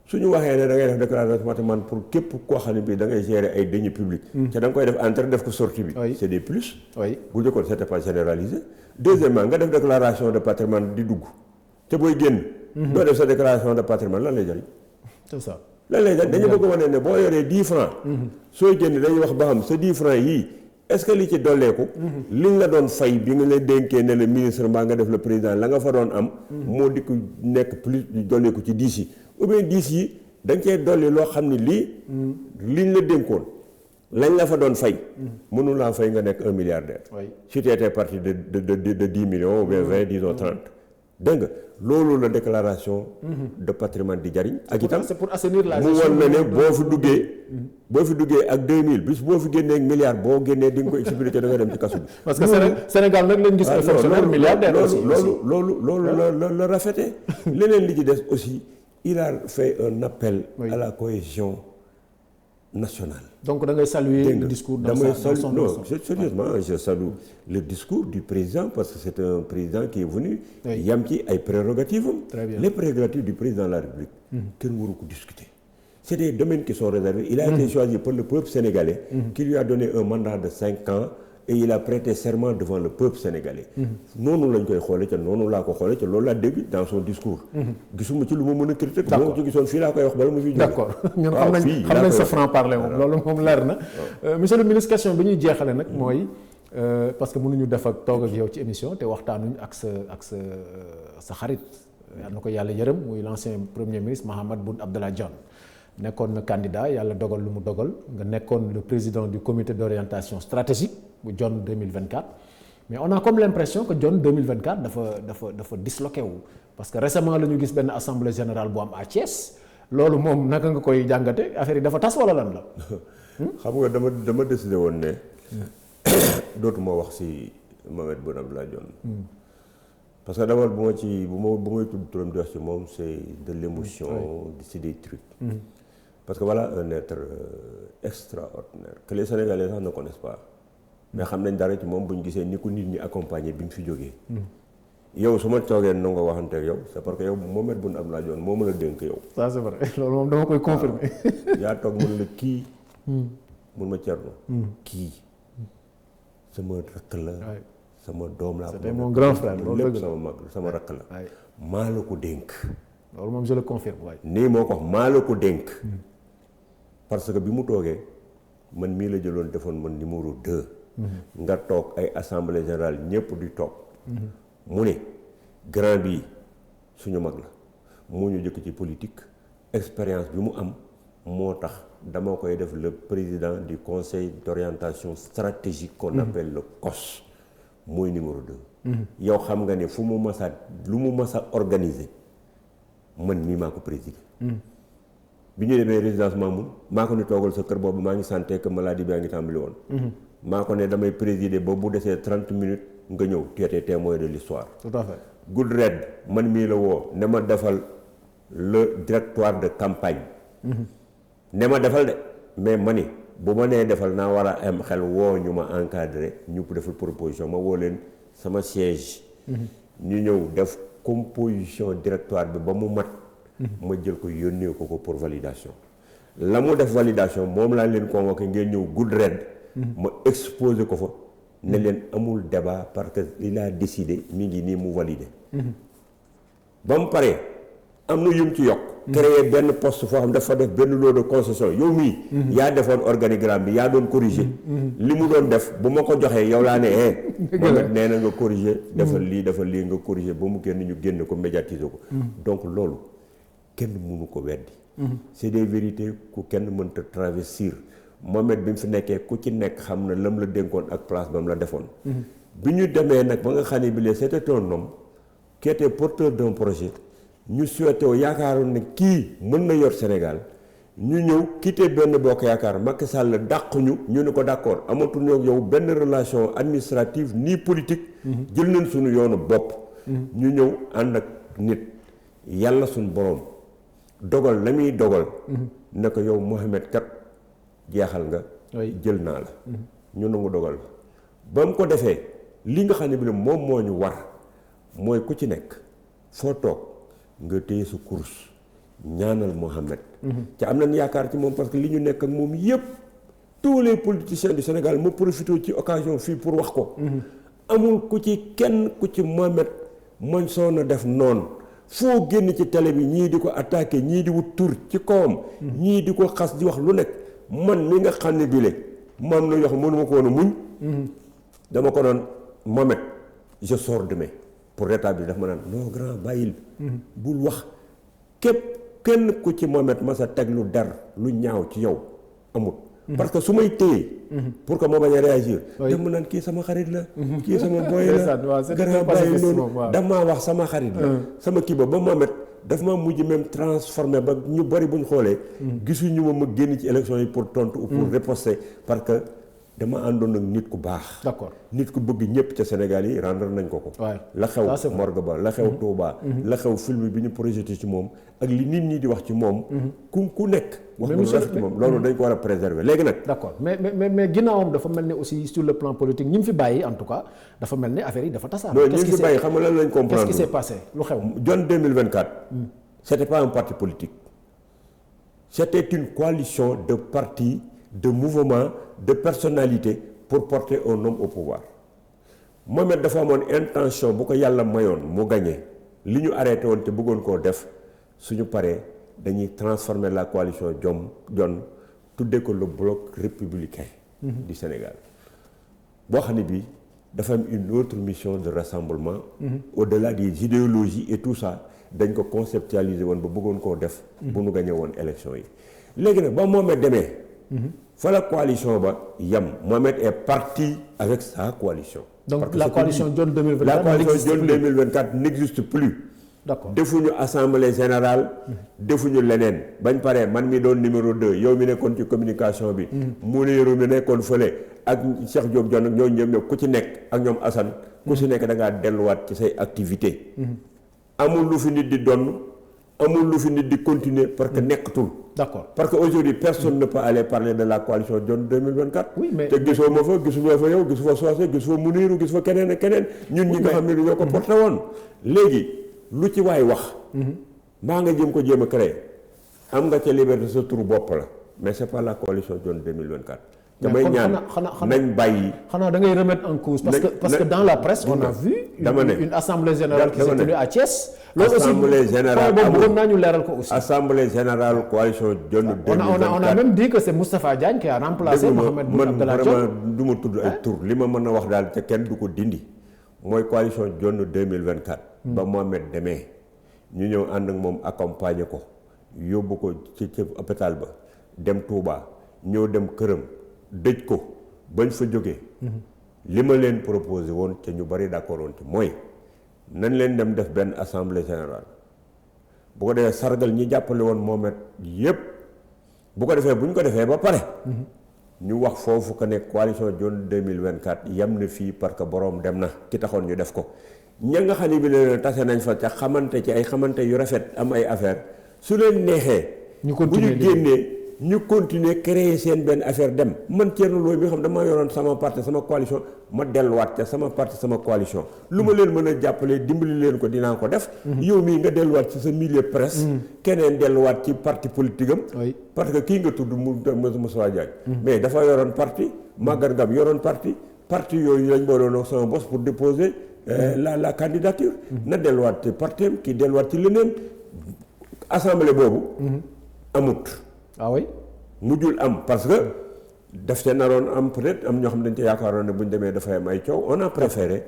su ñu waxee ne da ngay def déclaration de patrimoine pour képp koo xam ne bii da ngay gérer ay deniers publics te da nga koy def entrée def ko sortie bi c'est des plus bu njëkkoon c'était pas généralisé deuxièmement nga def déclaration de patrimoine di dugg te booy génn doo def sa déclaration de patrimoine lan lay jëriñ c'est ça lan lay jëriñ dañu bëgg a wane ne boo yoree 10 francs sooy génn dañuy wax ba xam sa 10 francs yii est-ce que li ci dolleeku liñ la doon fay bi nga leen dénkee ne le ministre mbaa nga def le président la nga fa doon am moo di ko nekk plus dolleeku ci 10 yi ou bien 10 yi da nga cee dolli loo xam ne liñ la dénkoon lañ la fa doon fay mënu laa fay nga nekk 1 milliardaire si tu étais parti de 10 millions ou bien 20 disons 30 dégg nga loolu la déclaration de patrimoine di jariñ ak itam c'est pour assainir la mu won na ne boo fi duggee ak 2000 bis boo fi génnee ak milliard boo génnee di nga ko expliquer da nga dem ci kaso bi parce que Sénégal nag lañ gis ay fonctionnaires milliardaires aussi loolu la rafete leneen li ci des aussi il a fait un appel à la cohésion nationale. Donc da ngay saluer le discours dans son non, sérieusement, je salue le discours du président parce que c'est un président qui est venu yam ci ay prérogatives les prérogatives du président de la République kenn waru ko discuter. C'est des domaines qui sont réservés. Il a été choisi par le peuple sénégalais qui lui a donné un mandat de 5 ans et il a prêté serment devant le peuple sénégalais. noonu lañ koy xoolee ca noonu laa ko xoolee ca loolu laa dégg dans son discours. gisuma ci lu ma mën a critiquer. d'accord moo ci gisoon fii laa koy wax bala mu fi jógee. d'accord ñun xam nañ sa franc parler moom loolu moom leer na. monsieur le ministre question bi ñuy jeexale nag mooy parce que mënuñu def ak toog ak yow ci émission te waxtaanuñ ak sa xarit yal na ko yàlla yërëm muy l'ancien premier ministre Mahammed Boun Abdallah Dionne. nekkoon na candidat yàlla dogal lu mu dogal nga nekkoon le président du comité d'orientation stratégique bu Dionne 2024 mais on a comme l'impression que Dionne 2024 dafa disloqué wu parce que récemment la ñu gis benn assemblée générale bu am à Thiès loolu moom naka nga koy jàngate affaire yi dafa tas wala lan la. xam nga dama décidé woon ne dootuma wax ci Mahammed Boun Abdallah Dionne. parce que d'abord bu may tudd turam di wax ci moom c'est de l'émotion c'est des trucs. Parce que voilà un être extraordinaire que les Sénégalais sax ne connaissent pas mais xam nañ dara ci moom bu ñu gisee ni ko nit ñi accompagner bi ñu fi jógee. yow su ma toogee nangu ko waxante ak yow c'est parce que yow Mahammed Boun Abdallah Dionne moo mën a dénk yow. ça c'est vrai loolu moom dama koy confirmer. yaa toog mën la kii. mun ma Thierno. kii sama rakk la. sama doom laa. c'était mon grand frère loolu lépp sama mag sama rakk la. maa la ko dénk. loolu moom je le confirme waaye. nii moo ko wax maa la ko dénk. parce que bi mu toogee man mii la jëloon defoon man numéro 2. nga toog ay assemblée générale ñëpp di toog. mu ne grand bii suñu mag la moo ñu jëkk ci politique expérience bi mu am moo tax dama koy def le président du conseil d'orientation stratégique qu'on appelle le COS mooy numéro 2. yow xam nga ne fu mu masa lu mu masa organiser man mii maa ko présider. bi ñu demee résidence Mamoun maa ko ni toogal sa kër boobu maa ngi santé que maladie bi a ngi tàmbali woon. maa ko ne damay présider ba bu desee 30 minutes nga ñëw tu étais témoin de l'histoire. tout à fait. Good Red man mii la woo ne ma defal le directoire de campagne. ne ma defal de mais ma ni bu ma nee defal naa war a am xel woo ñu ma encadré ñu defal proposition ma woo leen sama siège. ñu ñëw def composition directoire bi ba mu mat. ma jël ko yónnee ko pour validation. la mu def validation moom laa leen convoqué ngeen ñëw Good Red. ma exposé ko fa. ne leen amul débat parce que il a décidé mi ngi nii mu validé. ba mu paree am na yum ci yokk créer benn poste foo xam dafa def benn lot de concession yow mii yaa defoon organigramme bi yaa doon corriger li mu doon def bu ma ko joxee yow laa ne Mohamed nee na nga corriger defal lii nga corriger ba mu génn ñu génn ko médiatiser ko donc loolu kenn mënu ko weddi c'est des vérités ku kenn mënta travestir Mohamed bi mu fi nekkee ku ci nekk xam na lam la dénkoon ak place ba mu la defoon bi ñu demee nag ba nga xam ne bi lee c'était un homme qui était porteur d'un projet ñu souhaité yaakaaroon ne kii mën na yor Sénégal ñu ñëw quitté benn bokk yaakaar Macky Sall dàq ñu ne ko d'accord amatuñu ak yow benn relation administrative ni politique jël nañ suñu yoonu bopp ñu ñëw ànd ak nit yàlla suñu boroom dogal la muy dogal ne ko yow Mohamed kat jeexal nga jël naa la ñu nangu dogal ba mu ko defee li nga xam ne bi moom moo ñu war mooy ku ci nekk foo toog nga téye sa course ñaanal Mohamed ca am nañ yaakaar ci moom parce que li ñu nekk ak moom yépp tous les politiciens du Sénégal ma profité ci occasion fii pour wax ko amul ku ci kenn ku ci Mohamed mooñ soo na def noonu foo génn ci télé bi ñii di ko attaqué ñii di wut tur ci kawam ñii di ko xas di wax lu nekk man mi nga xam ne bile man na yoo xam mënuma ko woon a muñ dama ko doon Mohamed je sors demain pour rétablir daf ma naan non grand bàyyil bul wax képp kenn ku ci Mohamed ma sa teg lu der lu ñaaw ci yow amut parce que su may téye pour que moo bañ a réagir dama naan kii sama xarit la kii sama boy la grand bàyyil noonu damaa wax sama xarit la sama kii ba Mohamed daf ma mujj même transformé ba ñu bari buñ xoolee gisuñu ma génn ci élection yi pour tontu ou pour riposter parce que dama àndoon ak nit ku baax. d'accord nit ku bëgg ñëpp ca Sénégal yi rendre nañ ko. la xew morgue ba la xew Touba. la xew film bi ñu projeté ci moom ak li nit ñi di wax ci moom. ku nekk. wax nga lu rafet ci moom loolu dañ ko war a préserver léegi nag. d'accord mais ginnaawam dafa mel ni aussi sur le plan politique ñi mu fi bàyyi en tout cas dafa mel ni affaire yi dafa tasaaroo. non ñi mu fi bàyyi xam nga lan lañ comprendre. qu'est-ce qui s'est passé lu xew. John 2024. c'était pas un parti politique. c'était une coalition de partis, de mouvements, de personnalités pour porter un homme au pouvoir. Mohamed dafa amoon intention bu ko yàlla mayoon mu gagné li ñu arrêté woon te bëggoon koo def suñu paree dañuy transformer la coalition John tuddee ko le bloc républicain du Sénégal boo xam ne bii dafa am une autre mission de rassemblement au-delà des idéologies et tout ça dañ ko conceptualiser woon ba bëggoon koo def bu ñu gagné woon élection yi léegi nag ba Mohamed demee fa la coalition ba yam Mohamed est parti avec sa coalition. Donc la coalition John 2024 la coalition John 2024 n'existe plus. D'accord defuñu assemblée générale. defuñu leneen bañ paree man mi doon numéro 2 yow mi nekkoon ci communication bi. Mouniru mi nekkoon fële ak Cheikh Diop John ak ñooñu ñëpp ku ci nekk ak ñoom Assane. ku ci nekk da ngaa delluwaat ci say activité amul lu fi nit di donn amul lu fi nit di continuer parce que nekkatul. D'accord. Parce qu'aujourd'hui, personne ne peut aller parler de la coalition John 2024. Oui, mais... te gisoo ma fa gisuma fa yow gisuma Socé gisuma Mouniru gisuma keneen ak keneen ñun ñi nga xam ne ñoo ko porté woon léegi lu ci waay wax maa nga jëm ko jéem a créer am nga ca liberté sa turu bopp la mais c'est pas la coalition John 2024 damay ñaan nañ bàyyi xanaa da ngay remettre en cause parce que dans la presse on a vu une assemblée générale qui s'est tenue à Thiès. loolu aussi assemblée générale bëggoon naa ñu leeral ko aussi. assemblée générale coalition John 2024 on a même dit que c'est Moustapha Diagne qui a remplacé Mohamed Boun Abdallah Dionne. man vraiment du ma tudd ay tur li ma mën a wax daal te kenn du ko dindi mooy coalition John 2024. ba Mohamed demee ñu ñëw ànd ak moom accompagner ko yóbbu ko ci hôpital ba dem Touba ñëw dem këram dëj ko bañ fa jógee. li ma leen proposé woon te ñu bari d'accord woon ci mooy. nañ leen dem def benn assemblée générale bu ko defee sargal ñi jàppale woon Mohamed yépp bu ko defee bu ñu ko defee ba pare ñu wax foofu que ne coalition John 2024 yem na fii parce que boroom dem na ki taxoon ñu def ko ña nga xam ne bi leen tase nañ fa ca xamante ci ay xamante yu rafet am ay affaire su leen neexee bu ñu génnee ñu continuer créer seen benn affaire dem man Thierno Lo bi nga xam dama yoroon sama parti sama coalition ma delluwaat ca sama parti sama coalition lu ma leen mën a jàppalee dimbali leen ko dinaa ko def yow mii nga delluwaat ci sa milieu presse keneen delluwaat ci parti politique am parce que kii nga tudd Moustapha Diagne mais dafa yoroon parti Maguette Ngam yoroon parti yooyu lañ booloon ak sama boss pour déposer la candidature na delluwaat ci parti am kii delluwaat ci leneen assemblée boobu amut ah oui mujjul am parce que daf ca naroon am peut-être am ñoo xam ne dañ ca yaakaaroon ne bu ñu demee dafay am ay coow on a préféré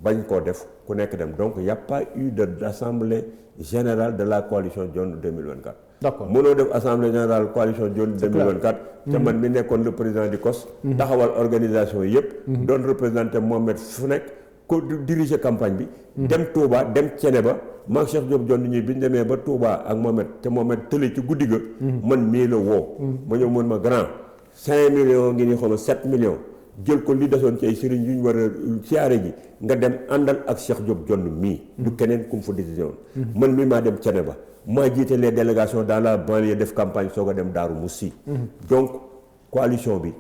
bañ koo def ku nekk dem donc y a pas eu d'assemblée générale de la coalition Dionne 2024. d'accord mënoo def assemblée générale coalition Dionne 2024 te man mi nekkoon le président du COS taxawal organisation yi yëpp doon représenté Mohamed fu nekk ko diriger campagne bi dem Touba dem Thiénaba maag Cheikh Diop Dionne ñi bi ñu demee ba Touba ak Mohamed te Mohamed tële ci guddi ga man mii la woo ma ñëw mën ma grand 5 millions ngi ni xawma 7 millions jël ko li desoon ci ay sëriñ yu ñu war a siyaare ji nga dem àndal ak Cheikh Diop Dionne mii du keneen ku mu fa décision man mii maa dem Thiénaba maa jiite les délégations dans la banlieue def campagne soog a dem Daaru Musi donc coalition bi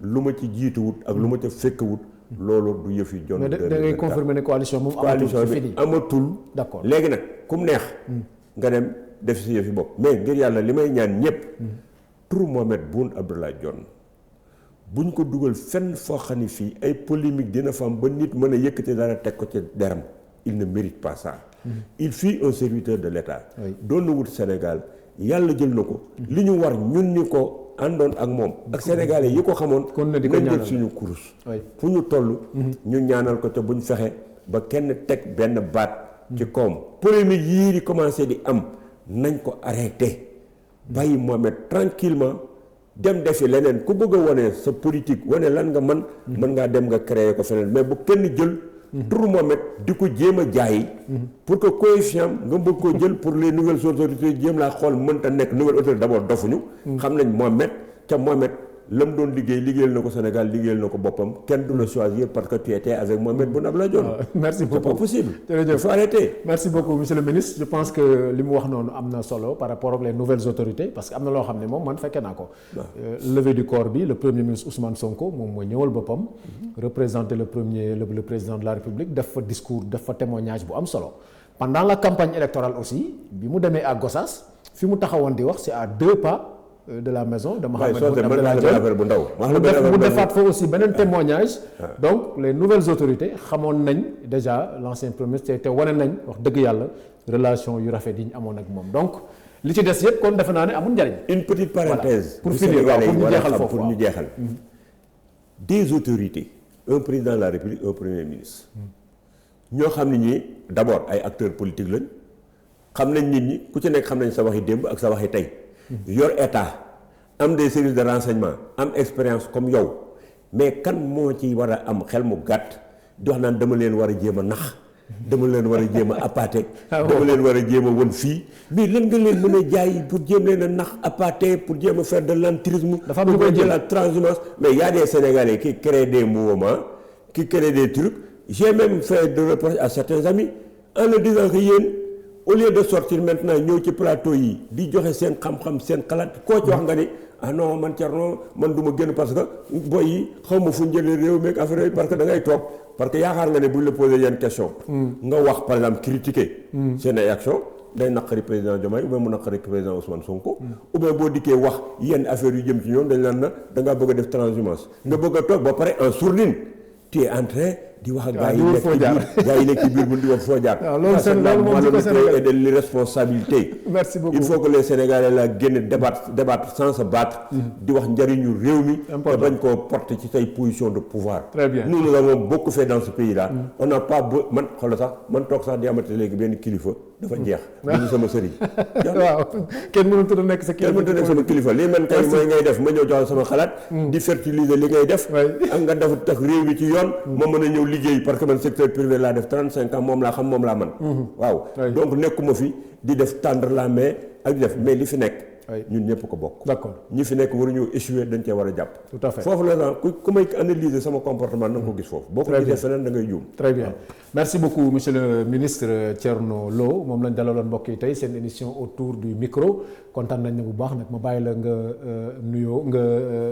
lu ma ci jiituwut ak lu ma ca fekkewut loolu du yëf yi Dionne. mais da ngay confirmer ne coalition moom coalition bi amatul d'accord léegi nag ku mu neex nga dem def si yëf yi bopp mais ngir yàlla li may ñaan ñëpp tur Mohamed Boun Abdallah Dionne buñ ko dugal fenn foo xam ne fii ay polémique dina fa am ba nit mën a yëkkati dara teg ko ci deram il ne mérite pas ça il fut un serviteur de l'État doon na wut Sénégal yàlla jël na ko li ñu war ñun ñi ko àndoon ak moom ak sénégalais yi ko xamoon nañ jël suñu kurus fu ñu toll ñu ñaanal ko te buñ fexe ba kenn teg benn baat ci koom polémique yii di commencé di am nañ ko arrêté bàyyi Mohamed tranquillement dem defi leneen ku bëgg a wane sa politique wane lan nga mën ngaa dem nga créer ko feneen mais bu kenn jël tur Mohamed di ko jéem a jaay pour que coefficient nga bëgg koo jël pour les nouvelles autorités jéem laa xool mënta nekk nouvelle autorité d'abord dofuñu xam nañ Mohamed ca Mohamed la mu doon liggéeyal na ko Sénégal liggéeyal na ko boppam kenn du la choisir parce que tu étais avec Mohamed Boun Abdallah Dionne. merci beaucoup c'est pas possible. jërëjëf il faut arrêter. merci beaucoup monsieur le ministre je pense que li mu wax noonu am na solo par rapport ak les nouvelles autorités parce que am na loo xam ne moom man fekkee naa ko. levée du corps bi le premier ministre Ousmane Sonko moom mooy ñëwal boppam. représenter le président de la République def fa discours def fa témoignage bu am solo. pendant la campagne électorale aussi bi mu demee à Gossas fi mu taxawoon di wax c'est à 2 pas. de la maison de Mohamed Boun Abdallah Dionne mu defaat fa aussi beneen témoignage donc les nouvelles autorités xamoon nañ déjà l'ancien premier ministre te wane nañ wax dëgg yàlla relation yu rafet yi ñu amoon ak moom donc li ci des yëpp kon defe naa ne amul njariñ. une petite parenthèse pour finir pour ñu jeexal foofu pour ñu jeexal des autorités un président de la République un premier ministre ñoo xam ne ñi d'abord ay acteurs politiques lañ xam nañ nit ñi ku ci nekk xam nañ sa waxi démb ak sa waxi tey yor état am des services de renseignement am expérience comme yow mais kan moo ci war a am xel mu gàtt di wax naan dama leen war a jéem a nax dama leen war a jéem a appâter dama leen war a jéem a won fii mais lan nga leen mën a jaay pour jéem leen a nax appâter pour jéem a faire de l'entrisme dafa am lu koy de la transhumance mais y a des Sénégalais qui créent des mouvements qui créent des trucs j'ai même fait de reproches à certains amis en leur disant que yéen au lieu de sortir maintenant ñëw ci plateau yi di joxe seen xam-xam seen xalaat koo ci wax nga ni ah non man Thierno man du ma génn parce que boy yi xaw ma fu ñu jëlee réew mi ak affaire yooyu parce que da ngay toog parce que yaakaar nga ne bu ñu la posé yenn question nga wax par exemple critiquer seen ay action day naqari président Diomaye ou bien mu naqari président Ousmane Sonko ou bien boo dikkee wax yenn affaire yu jëm ci ñoom dañ naan na da ngaa bëgg a def transhumance nga bëgg a toog ba pare en sourdine tu es en train di wax ak gars yi nekk ci biir bu di wax foo jaar. waaw loolu seen loolu moom ci ko Sénégal et de l'irresponsabilité. merci beaucoup il faut que les Sénégalais la génn débattre sans se battre. di wax njëriñu réew mi. te bañ koo porter ci say position de pouvoir. très bien nous avons beaucoup fait dans ce pays là. on n'a pas man xoolal sax man toog sax di amati léegi benn kilifa dafa jeex. ñu sama sëriñ. waaw kenn mënut a nekk sa kilifa. kenn mënut a nekk sama kilifa lii man kay mooy ngay def ma ñëw jox sama xalaat. di fertiliser li ngay def. ak nga def tax réew mi ci yoon. ma mën a ñëw liggéey parce que man secteur privé laa def 35 ans moom laa xam moom laa man waaw donc nekkuma fi di def tendre la main ak di def mais li fi nekk ñun ñëpp ko bokk d'accord ñi fi nekk waruñu échouer dañ cee war a jàpp tout à fait foofu la sax ku may analyser sama comportement na nga ko gis foofu boo ko gisee feneen da ngay juum très bien merci beaucoup monsieur le ministre Thierno Lo moom lañ dalaloon mbokk yi tey seen émission autour du micro kontaan nañ ne bu baax nag ma bàyyi la nga nuyoo nga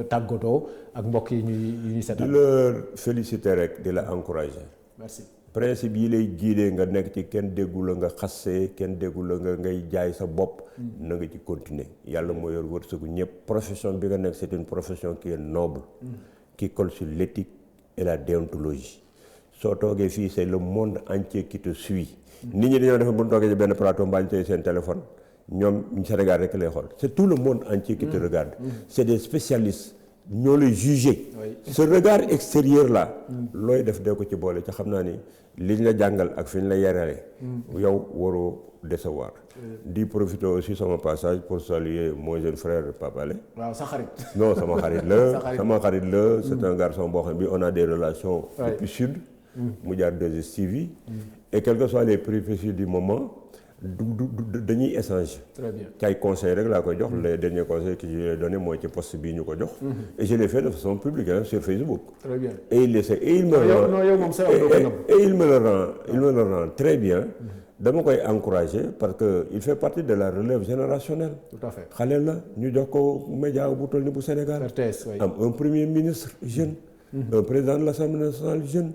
tàggatoo ak mbokk yi ñuy seetaan di la féliciter rek di la encourager merci principe yi lay jiidee nga nekk ci kenn déggu la nga xassee kenn déggu la nga ngay jaay sa bopp na nga ci continuer yàlla moo yor wërsëgu ñëpp profession bi nga nekk c'est une profession qui est noble qui colle sur l'éthique et la déontologie soo toogee fii c'est le monde entier qui te suit nit ñi dañoo def bu ñu toogee ci benn plateau mbaa ñu tey seen téléphone ñoom Sénégal rek lay xool c'est tout le monde entier qui te regarde. C'est des spécialistes ñoo lay juger. ce regard extérieur là. looy def dee ko ci boole ca xam naa ni liñ la jàngal ak fi ñu la yarale. yow waroo décevoir. di profiter aussi sama passage pour saluer mon jeune frère Pape Alé. waaw sa xarit. non sama xarit la sama xarit la c'est un garçon boo xam ne bi on a des relations depuis sud. mu jaar 2STV. et quelles que soient les péripéties du moment dañuy échanger. très bien ci ay conseils rek laa koy jox les derniers conseils que je lui ai donné mooy ci poste bii ñu ko jox. et je l'ai fait de façon publique sur Facebook. très bien et il essaie et il me le rend très bien. dama koy encourager parce que il fait partie de la relève générationnelle. tout à fait xale la ñu jox ko média bu toll ni bu Sénégal. am un premier ministre jeune. un président de l'Assemblée nationale jeune.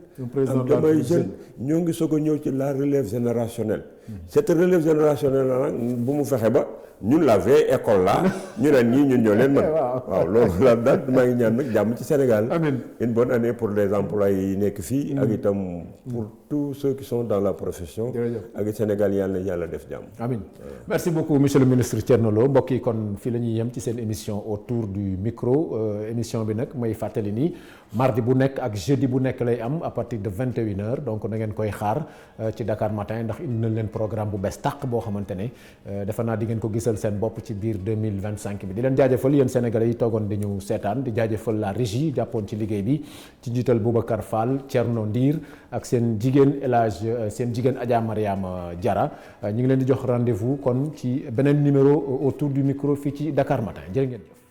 am damay jeune ñoo ngi soog a ñëw ci la relève générationnelle. cette relève générationnelle la nag bu mu fexe ba ñun la vieille école là ñu naan ñii ñun ñoo leen mën. waaw loolu la daal maa ngi ñaan nag jàmm ci Sénégal. amiin une bonne année pour les employés yi nekk fii. ak itam pour tous ceux qui sont dans la profession. ak Sénégal yàlla na yàlla def jàmm. amiin merci beaucoup monsieur le ministre Thierno Lo mbokk yi kon fii la ñuy yem ci seen émission autour du micro émission bi nag may fàttali ni mardi bu nekk ak jeudi bu nekk lay am à partir de 21h donc na ngeen koy xaar ci Dakar Matin ndax indi nañ leen programme bu bees tàq boo xamante ne defe naa di ngeen ko gisal seen bopp ci biir 2025 bi di leen jaajëfal yéen sénégalais yi toogoon di ñu seetaan di jaajëfal la régie jàppoon ci liggéey bi ci njiital Boubacar Fall Thierno Ndir ak seen jigéen El Hadj seen jigéen Adja Mariama Diarra ñu ngi leen di jox rendez-vous kon ci beneen numéro autour du micro fii ci Dakar Matin jërë ngeen jëf.